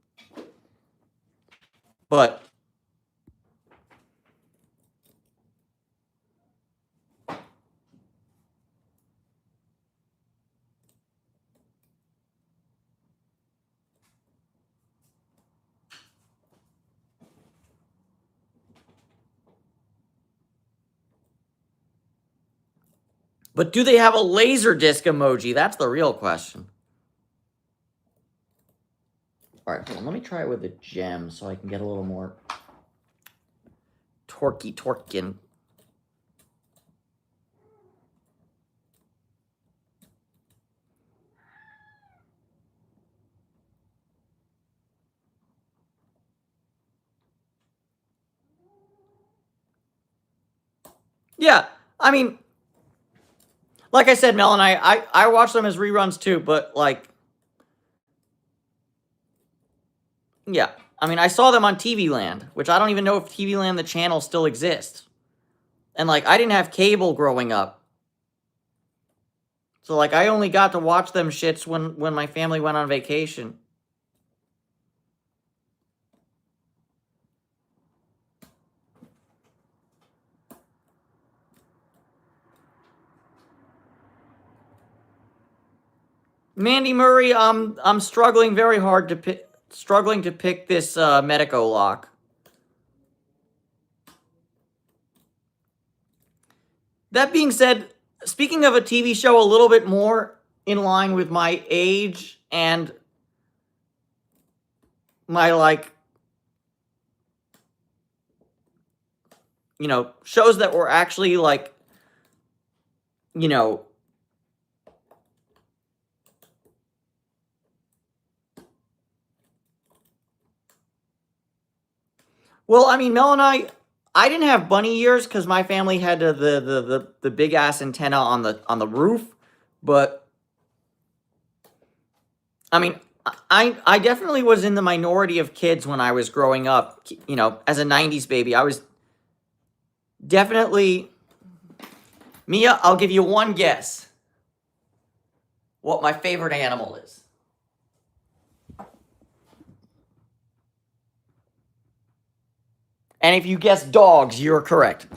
do they have a laser disc emoji? That's the real question. All right, hold on. Let me try it with a gem so I can get a little more torquing. Yeah, I mean, like I said, Mel and I watch them as reruns too, but like, yeah. I mean, I saw them on TV Land, which I don't even know if TV Land, the channel, still exists. And like, I didn't have cable growing up. So like, I only got to watch them shits when my family went on vacation. Mandy Murray, I'm struggling very hard to pick this Medico lock. That being said, speaking of a TV show a little bit more in line with my age and my, like, you know, shows that were actually, like, you know, well, I mean, Mel and I didn't have bunny ears because my family had the big ass antenna on the roof, but I mean, I definitely was in the minority of kids when I was growing up. You know, as a '90s baby, I was definitely. Mia, I'll give you one guess. What my favorite animal is. And if you guess dogs, you're correct.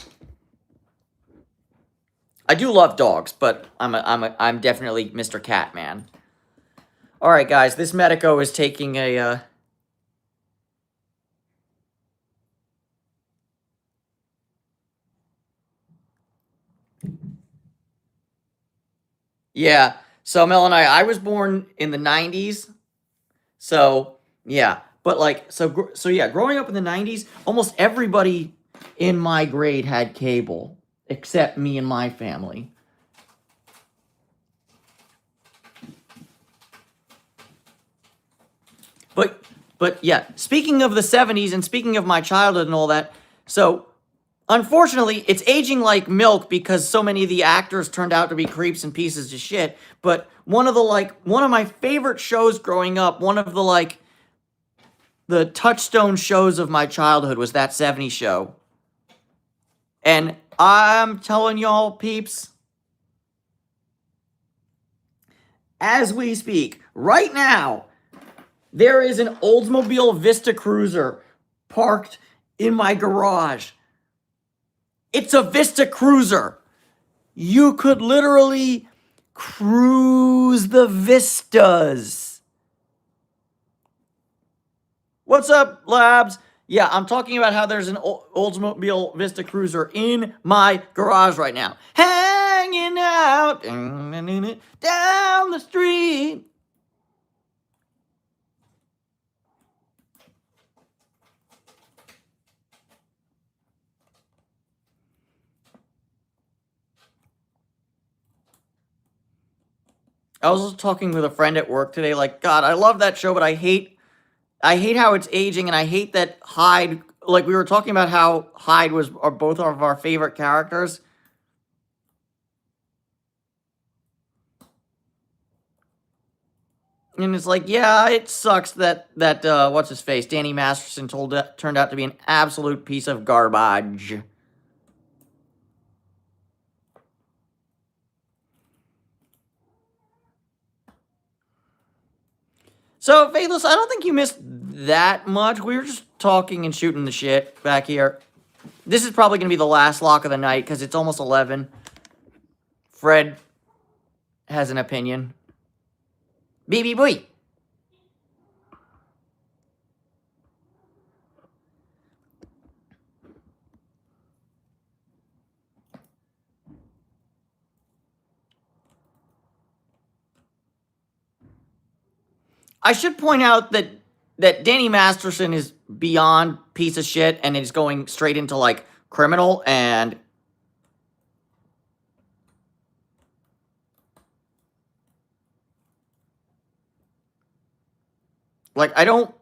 I do love dogs, but I'm definitely Mr. Cat Man. All right, guys, this Medico is taking a yeah. So Mel and I was born in the '90s. So yeah, but like so yeah, growing up in the '90s, almost everybody in my grade had cable except me and my family. But yeah, speaking of the '70s and speaking of my childhood and all that, so unfortunately, it's aging like milk because so many of the actors turned out to be creeps and pieces of shit. But one of my favorite shows growing up, one of the touchstone shows of my childhood was that '70s show. And I'm telling y'all, peeps, as we speak, right now, there is an Oldsmobile Vista Cruiser parked in my garage. It's a Vista Cruiser. You could literally cruise the vistas. What's up, Labs? Yeah, I'm talking about how there's an Oldsmobile Vista Cruiser in my garage right now. Hanging out down the street. I was just talking with a friend at work today, like, God, I love that show, but I hate how it's aging, and I hate that Hyde, like we were talking about how Hyde are both of our favorite characters. And it's like, yeah, it sucks that what's his face, Danny Masterson turned out to be an absolute piece of garbage. So, Faithless, I don't think you missed that much. We were just talking and shooting the shit back here. This is probably going to be the last lock of the night because it's almost 11. Fred has an opinion. BB boy. I should point out that Danny Masterson is beyond piece of shit and is going straight into like criminal and like I don't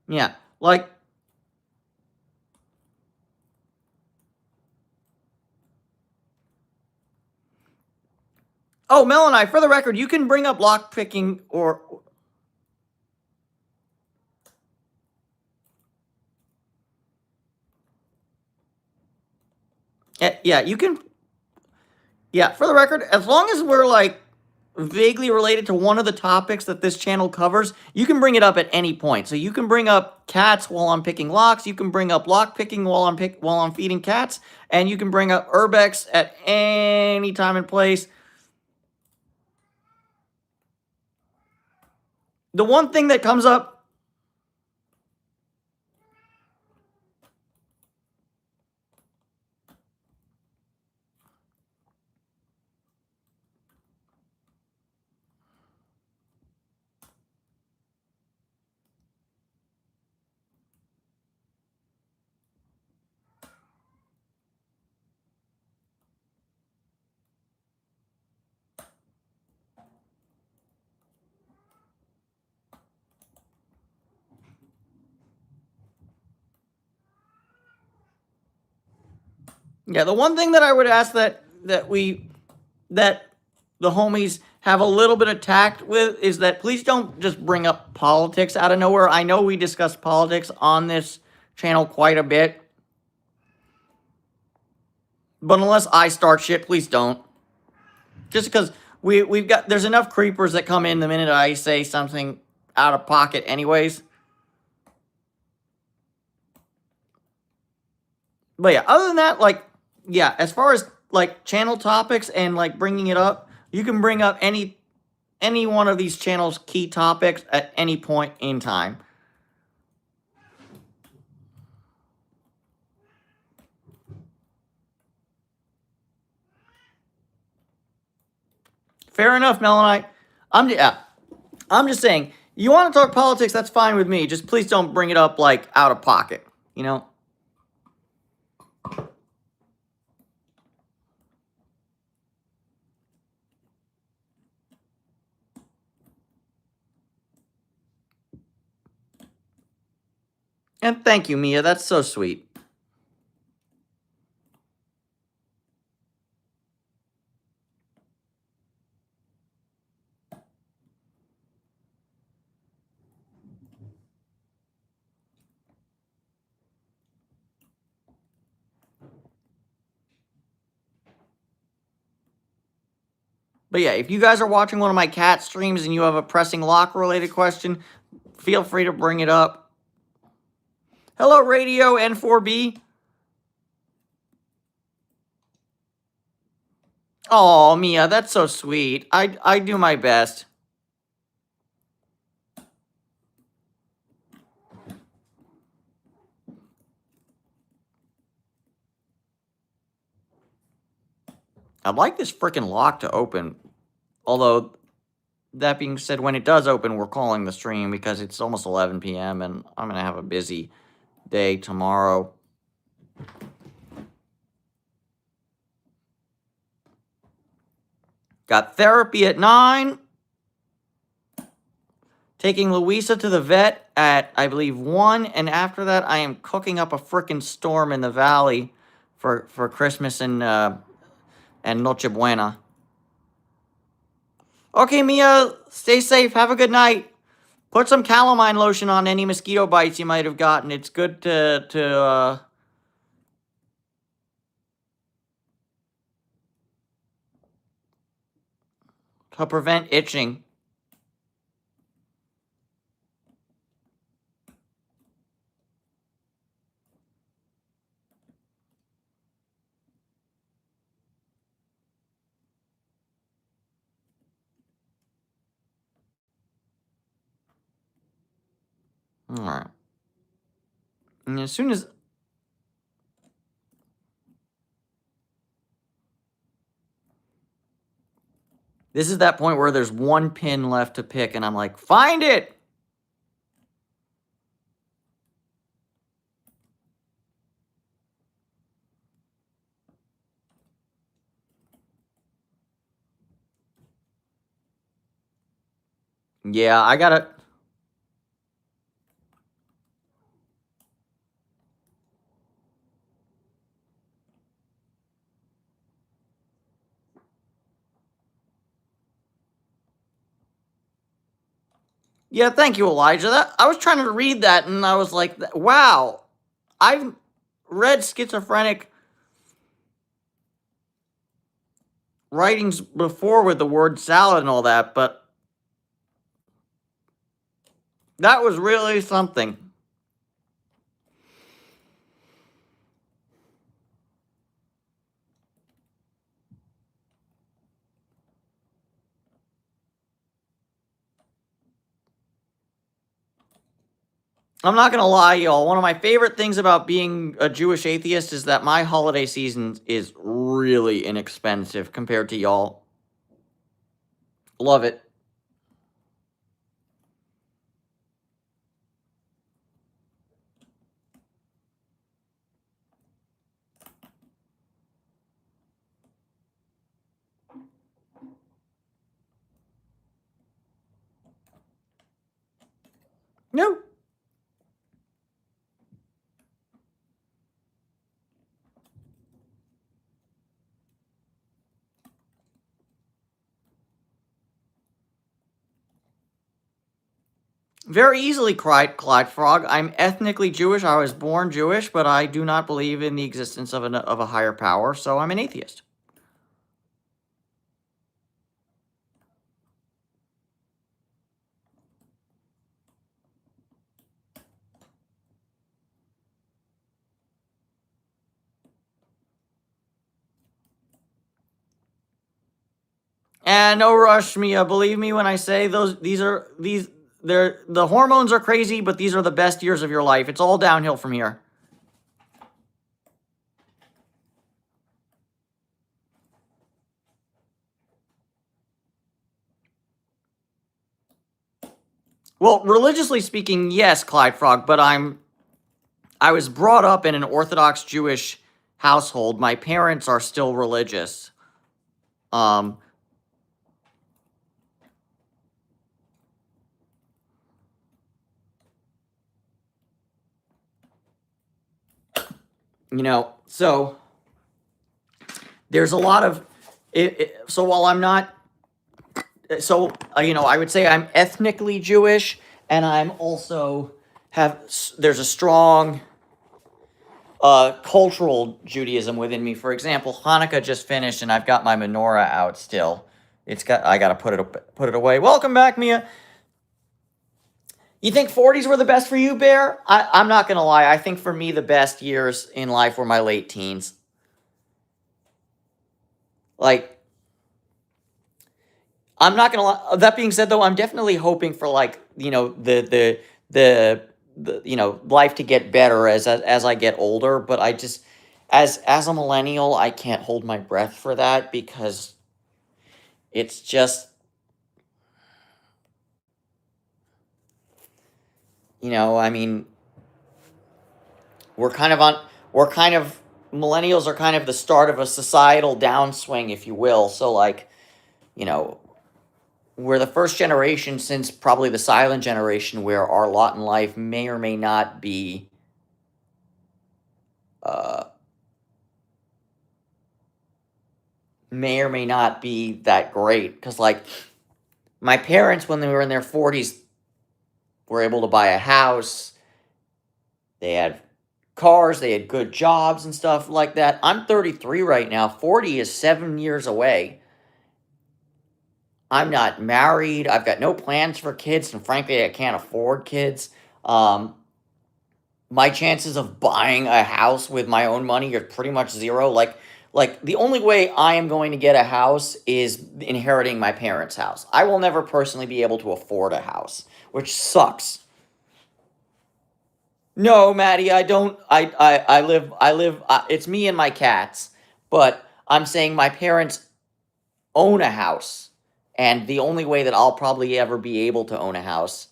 yeah, like oh, Mel and I, for the record, you can bring up lockpicking or yeah, you can. Yeah, for the record, as long as we're like vaguely related to one of the topics that this channel covers, you can bring it up at any point. So you can bring up cats while I'm picking locks. You can bring up lock picking while I'm feeding cats, and you can bring up urbex at any time and place. The one thing that comes up. Yeah, the one thing that I would ask that the homies have a little bit of tact with is that please don't just bring up politics out of nowhere. I know we discuss politics on this channel quite a bit. But unless I start shit, please don't. Just because there's enough creepers that come in the minute I say something out of pocket anyways. But yeah, other than that, like, yeah, as far as, like, channel topics and, like, bringing it up, you can bring up any one of these channels' key topics at any point in time. Fair enough, Melanite. I'm just saying, you want to talk politics, that's fine with me. Just please don't bring it up, like, out of pocket, you know? And thank you, Mia. That's so sweet. But yeah, if you guys are watching one of my cat streams and you have a pressing lock-related question, feel free to bring it up. Hello, Radio N4B. Oh, Mia, that's so sweet. I do my best. I'd like this freaking lock to open. Although, that being said, when it does open, we're calling the stream because it's almost 11 p.m. and I'm going to have a busy day tomorrow. Got therapy at 9. Taking Louisa to the vet at, I believe, 1. And after that, I am cooking up a frickin' storm in the valley for Christmas and Noche Buena. Okay, Mia, stay safe. Have a good night. Put some calamine lotion on any mosquito bites you might have gotten. It's good to prevent itching. Alright. And as soon as... This is that point where there's one pin left to pick, and I'm like, find it! Yeah, I gotta... Yeah, thank you, Elijah. I was trying to read that, and I was like, wow. I've read schizophrenic writings before with the word salad and all that, but that was really something. I'm not gonna lie, y'all. One of my favorite things about being a Jewish atheist is that my holiday season is really inexpensive compared to y'all. Love it. No. Very easily, cried Clyde Frog. I'm ethnically Jewish. I was born Jewish, but I do not believe in the existence of a higher power, so I'm an atheist. And no rush, Mia. Believe me when I say the hormones are crazy, but these are the best years of your life. It's all downhill from here. Well, religiously speaking, yes, Clyde Frog, but I was brought up in an Orthodox Jewish household. My parents are still religious. Um, so there's a lot of so while I'm not I would say I'm ethnically Jewish, and I'm also there's a strong cultural Judaism within me. For example, Hanukkah just finished, and I've got my menorah out still. I gotta put it away. Welcome back, Mia. You think 40s were the best for you, Bear? I'm not gonna lie. I think for me the best years in life were my late teens. Like, I'm not gonna lie. That being said, though, I'm definitely hoping for like the life to get better as I get older. But I just as a millennial, I can't hold my breath for that because it's just I mean we're kind of on we're kind of millennials are kind of the start of a societal downswing, if you will. So like you know we're the first generation since probably the silent generation where our lot in life may or may not be uh, that great. Because like my parents, when they were in their 40s, were able to buy a house. They had cars. They had good jobs and stuff like that. I'm 33 right now. 40 is 7 years away. I'm not married. I've got no plans for kids, and frankly, I can't afford kids. Um, my chances of buying a house with my own money are pretty much zero. Like the only way I am going to get a house is inheriting my parents' house. I will never personally be able to afford a house, which sucks. No, Maddie, I don't. It's me and my cats, but I'm saying my parents own a house, and the only way that I'll probably ever be able to own a house.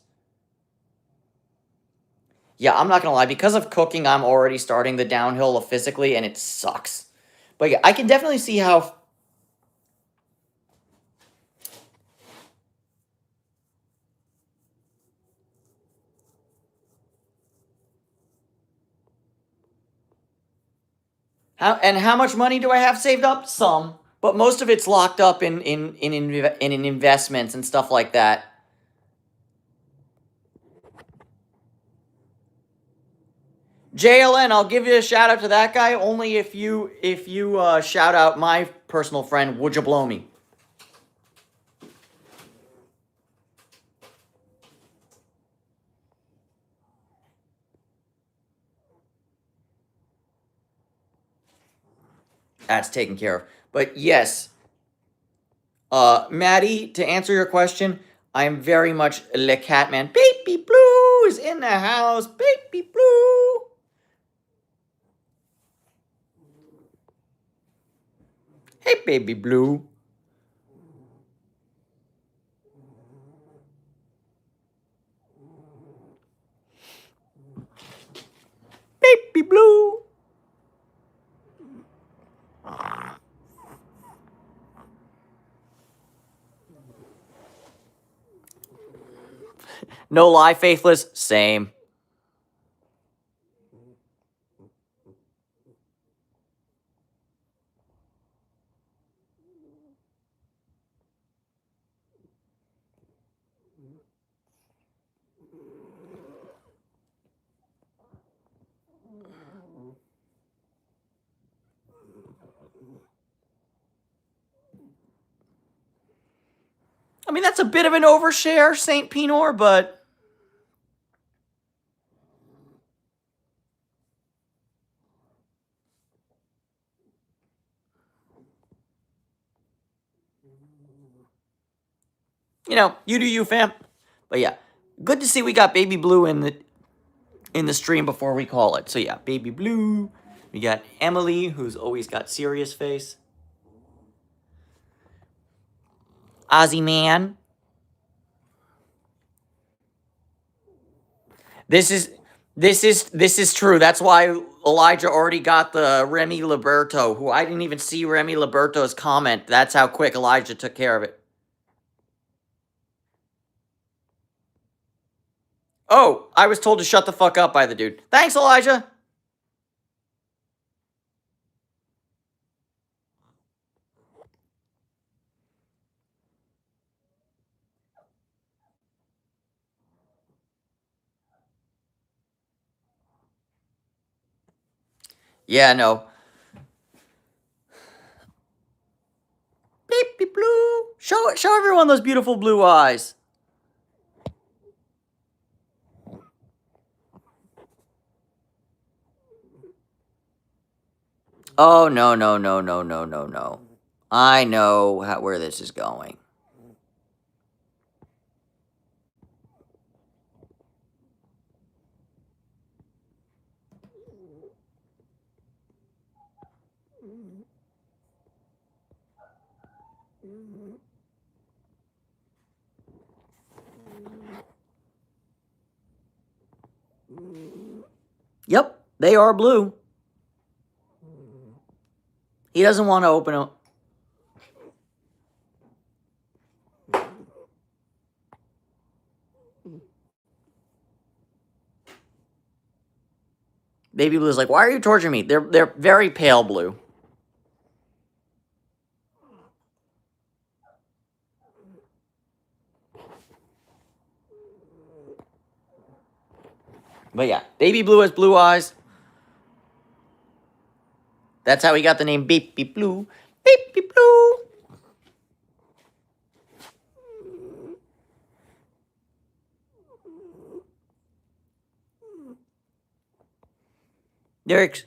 Yeah, I'm not gonna lie. Because of cooking, I'm already starting the downhill of physically, and it sucks. But yeah, I can definitely see how much money do I have saved up? Some, but most of it's locked up in investments and stuff like that. JLN, I'll give you a shout out to that guy only if you shout out my personal friend. Would you blow me? That's taken care of. But yes, Maddie, to answer your question, I'm very much Le Catman. Baby Blue is in the house. Baby Blue. Hey, Baby Blue. Baby Blue. No lie, Faithless. Same. mean, that's a bit of an overshare, St. Pinor, but... You know, you do you, fam. But yeah, good to see we got Baby Blue in the stream before we call it. So yeah, Baby Blue. We got Emily, who's always got serious face. Ozzy Man. This is true. That's why Elijah already got the Remy Liberto, who I didn't even see Remy Liberto's comment. That's how quick Elijah took care of it. Oh, I was told to shut the fuck up by the dude. Thanks, Elijah. Yeah, no. Baby Blue. Show everyone those beautiful blue eyes. Oh, no, no, no, no, no, no, no. I know where this is going. Yep, they are blue. He doesn't want to open them. Baby Blue's like, why are you torturing me? They're very pale blue. But yeah, Baby Blue has blue eyes. That's how he got the name Baby Blue. Baby Blue. Derek's.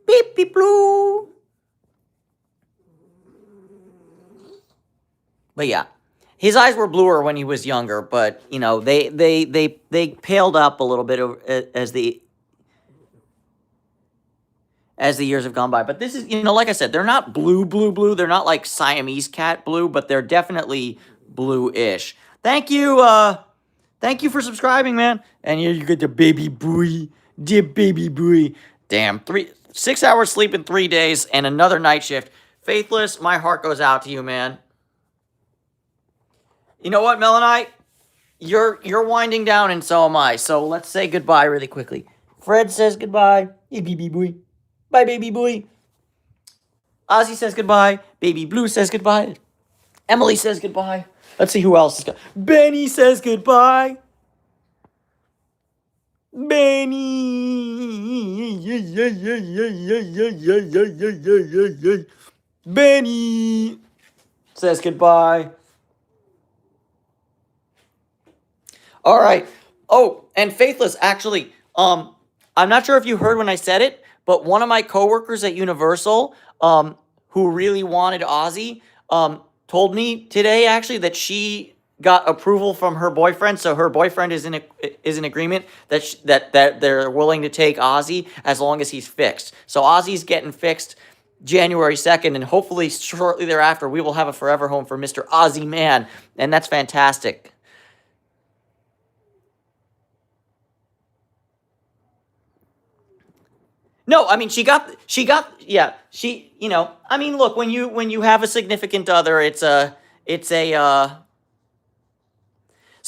Baby Blue. But yeah, his eyes were bluer when he was younger, but you know they paled up a little bit as the years have gone by. But this is, you know, like I said, they're not blue. They're not like Siamese cat blue, but they're definitely blue-ish. Thank you for subscribing, man. And you get the baby boy, Damn, 6 hours sleep in 3 days and another night shift. Faithless, my heart goes out to you, man. You know what, Melanite? You're winding down, and so am I. So let's say goodbye really quickly. Fred says goodbye. Hey, baby boy. Bye, baby boy. Ozzy says goodbye. Baby Blue says goodbye. Emily says goodbye. Let's see who else is going. Benny says goodbye. Benny. Benny says goodbye. All right. Oh, and Faithless, actually, I'm not sure if you heard when I said it, but one of my coworkers at Universal, who really wanted Ozzy, told me today actually that she got approval from her boyfriend, so her boyfriend is in agreement that they're willing to take Ozzy as long as he's fixed. So Ozzy's getting fixed January 2nd, and hopefully shortly thereafter we will have a forever home for Mr. Ozzy Man, and that's fantastic. No, I mean, yeah, you know, I mean, look, when you have a significant other, so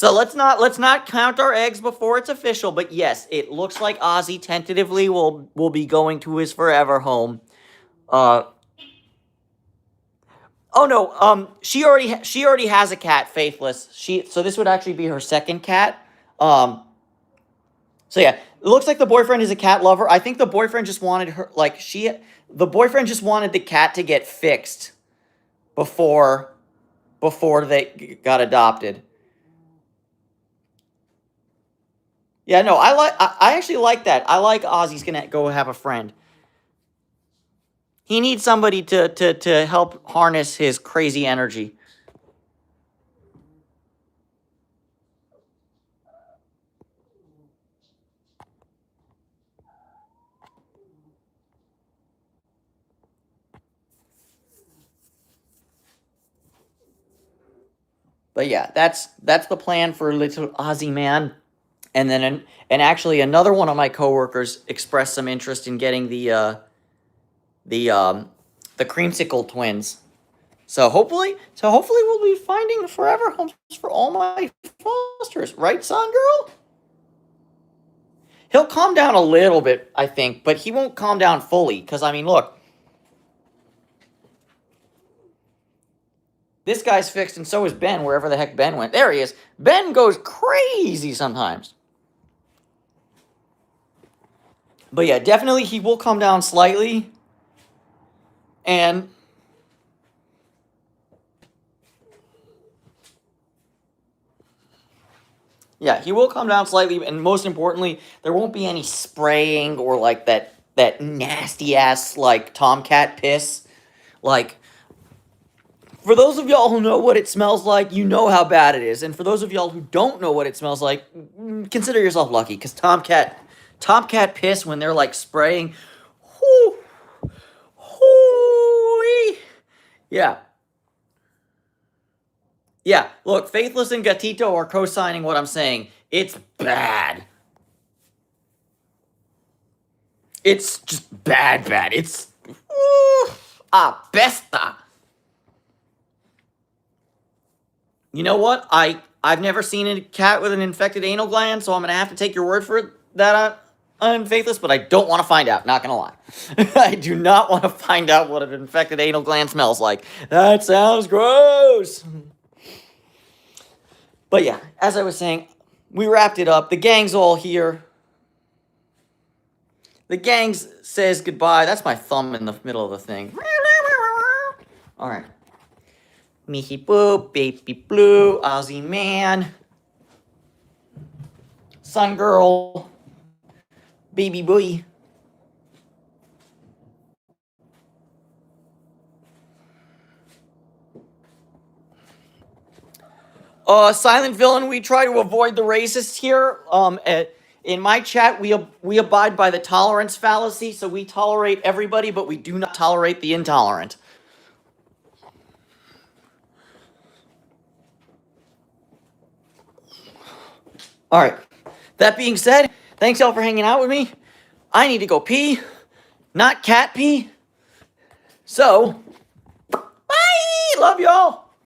let's not count our eggs before it's official, but yes, it looks like Ozzy tentatively will be going to his forever home. Oh no, she already has a cat, Faithless. So this would actually be her second cat. So yeah, it looks like the boyfriend is a cat lover. I think the boyfriend just wanted her, like, the boyfriend just wanted the cat to get fixed before they got adopted. Yeah, no, I actually like that. I like Ozzy's gonna go have a friend. He needs somebody to help harness his crazy energy. But yeah, that's the plan for little Ozzy man. And then and actually another one of my coworkers expressed some interest in getting the creamsicle twins. So hopefully we'll be finding forever homes for all my fosters, right, son girl? He'll calm down a little bit, I think, but he won't calm down fully. Because I mean, look, this guy's fixed, and so is Ben. Wherever the heck Ben went, there he is. Ben goes crazy sometimes. But yeah, definitely he will calm down slightly. And yeah, he will calm down slightly, and most importantly, there won't be any spraying or like that nasty ass like tomcat piss. Like, for those of y'all who know what it smells like, you know how bad it is. And for those of y'all who don't know what it smells like, consider yourself lucky, because tomcat piss, when they're like spraying, whoo, whoo, yeah. Yeah, look, Faithless and Gatito are co-signing what I'm saying. It's bad. It's just bad. It's besta. You know what? I've never seen a cat with an infected anal gland, so I'm gonna have to take your word for that on Faithless, but I don't want to find out, not gonna lie. I do not want to find out what an infected anal gland smells like. That sounds gross. But yeah, as I was saying, we wrapped it up. The gang's all here. The gang says goodbye. That's my thumb in the middle of the thing. All right. Mihi Boo, Baby Blue, Ozzy Man, Sun Girl, Baby Boy. Silent Villain, we try to avoid the racists here. In my chat, we abide by the tolerance fallacy, so we tolerate everybody, but we do not tolerate the intolerant. All right. That being said, thanks y'all for hanging out with me. I need to go pee, not cat pee. So, bye! Love y'all!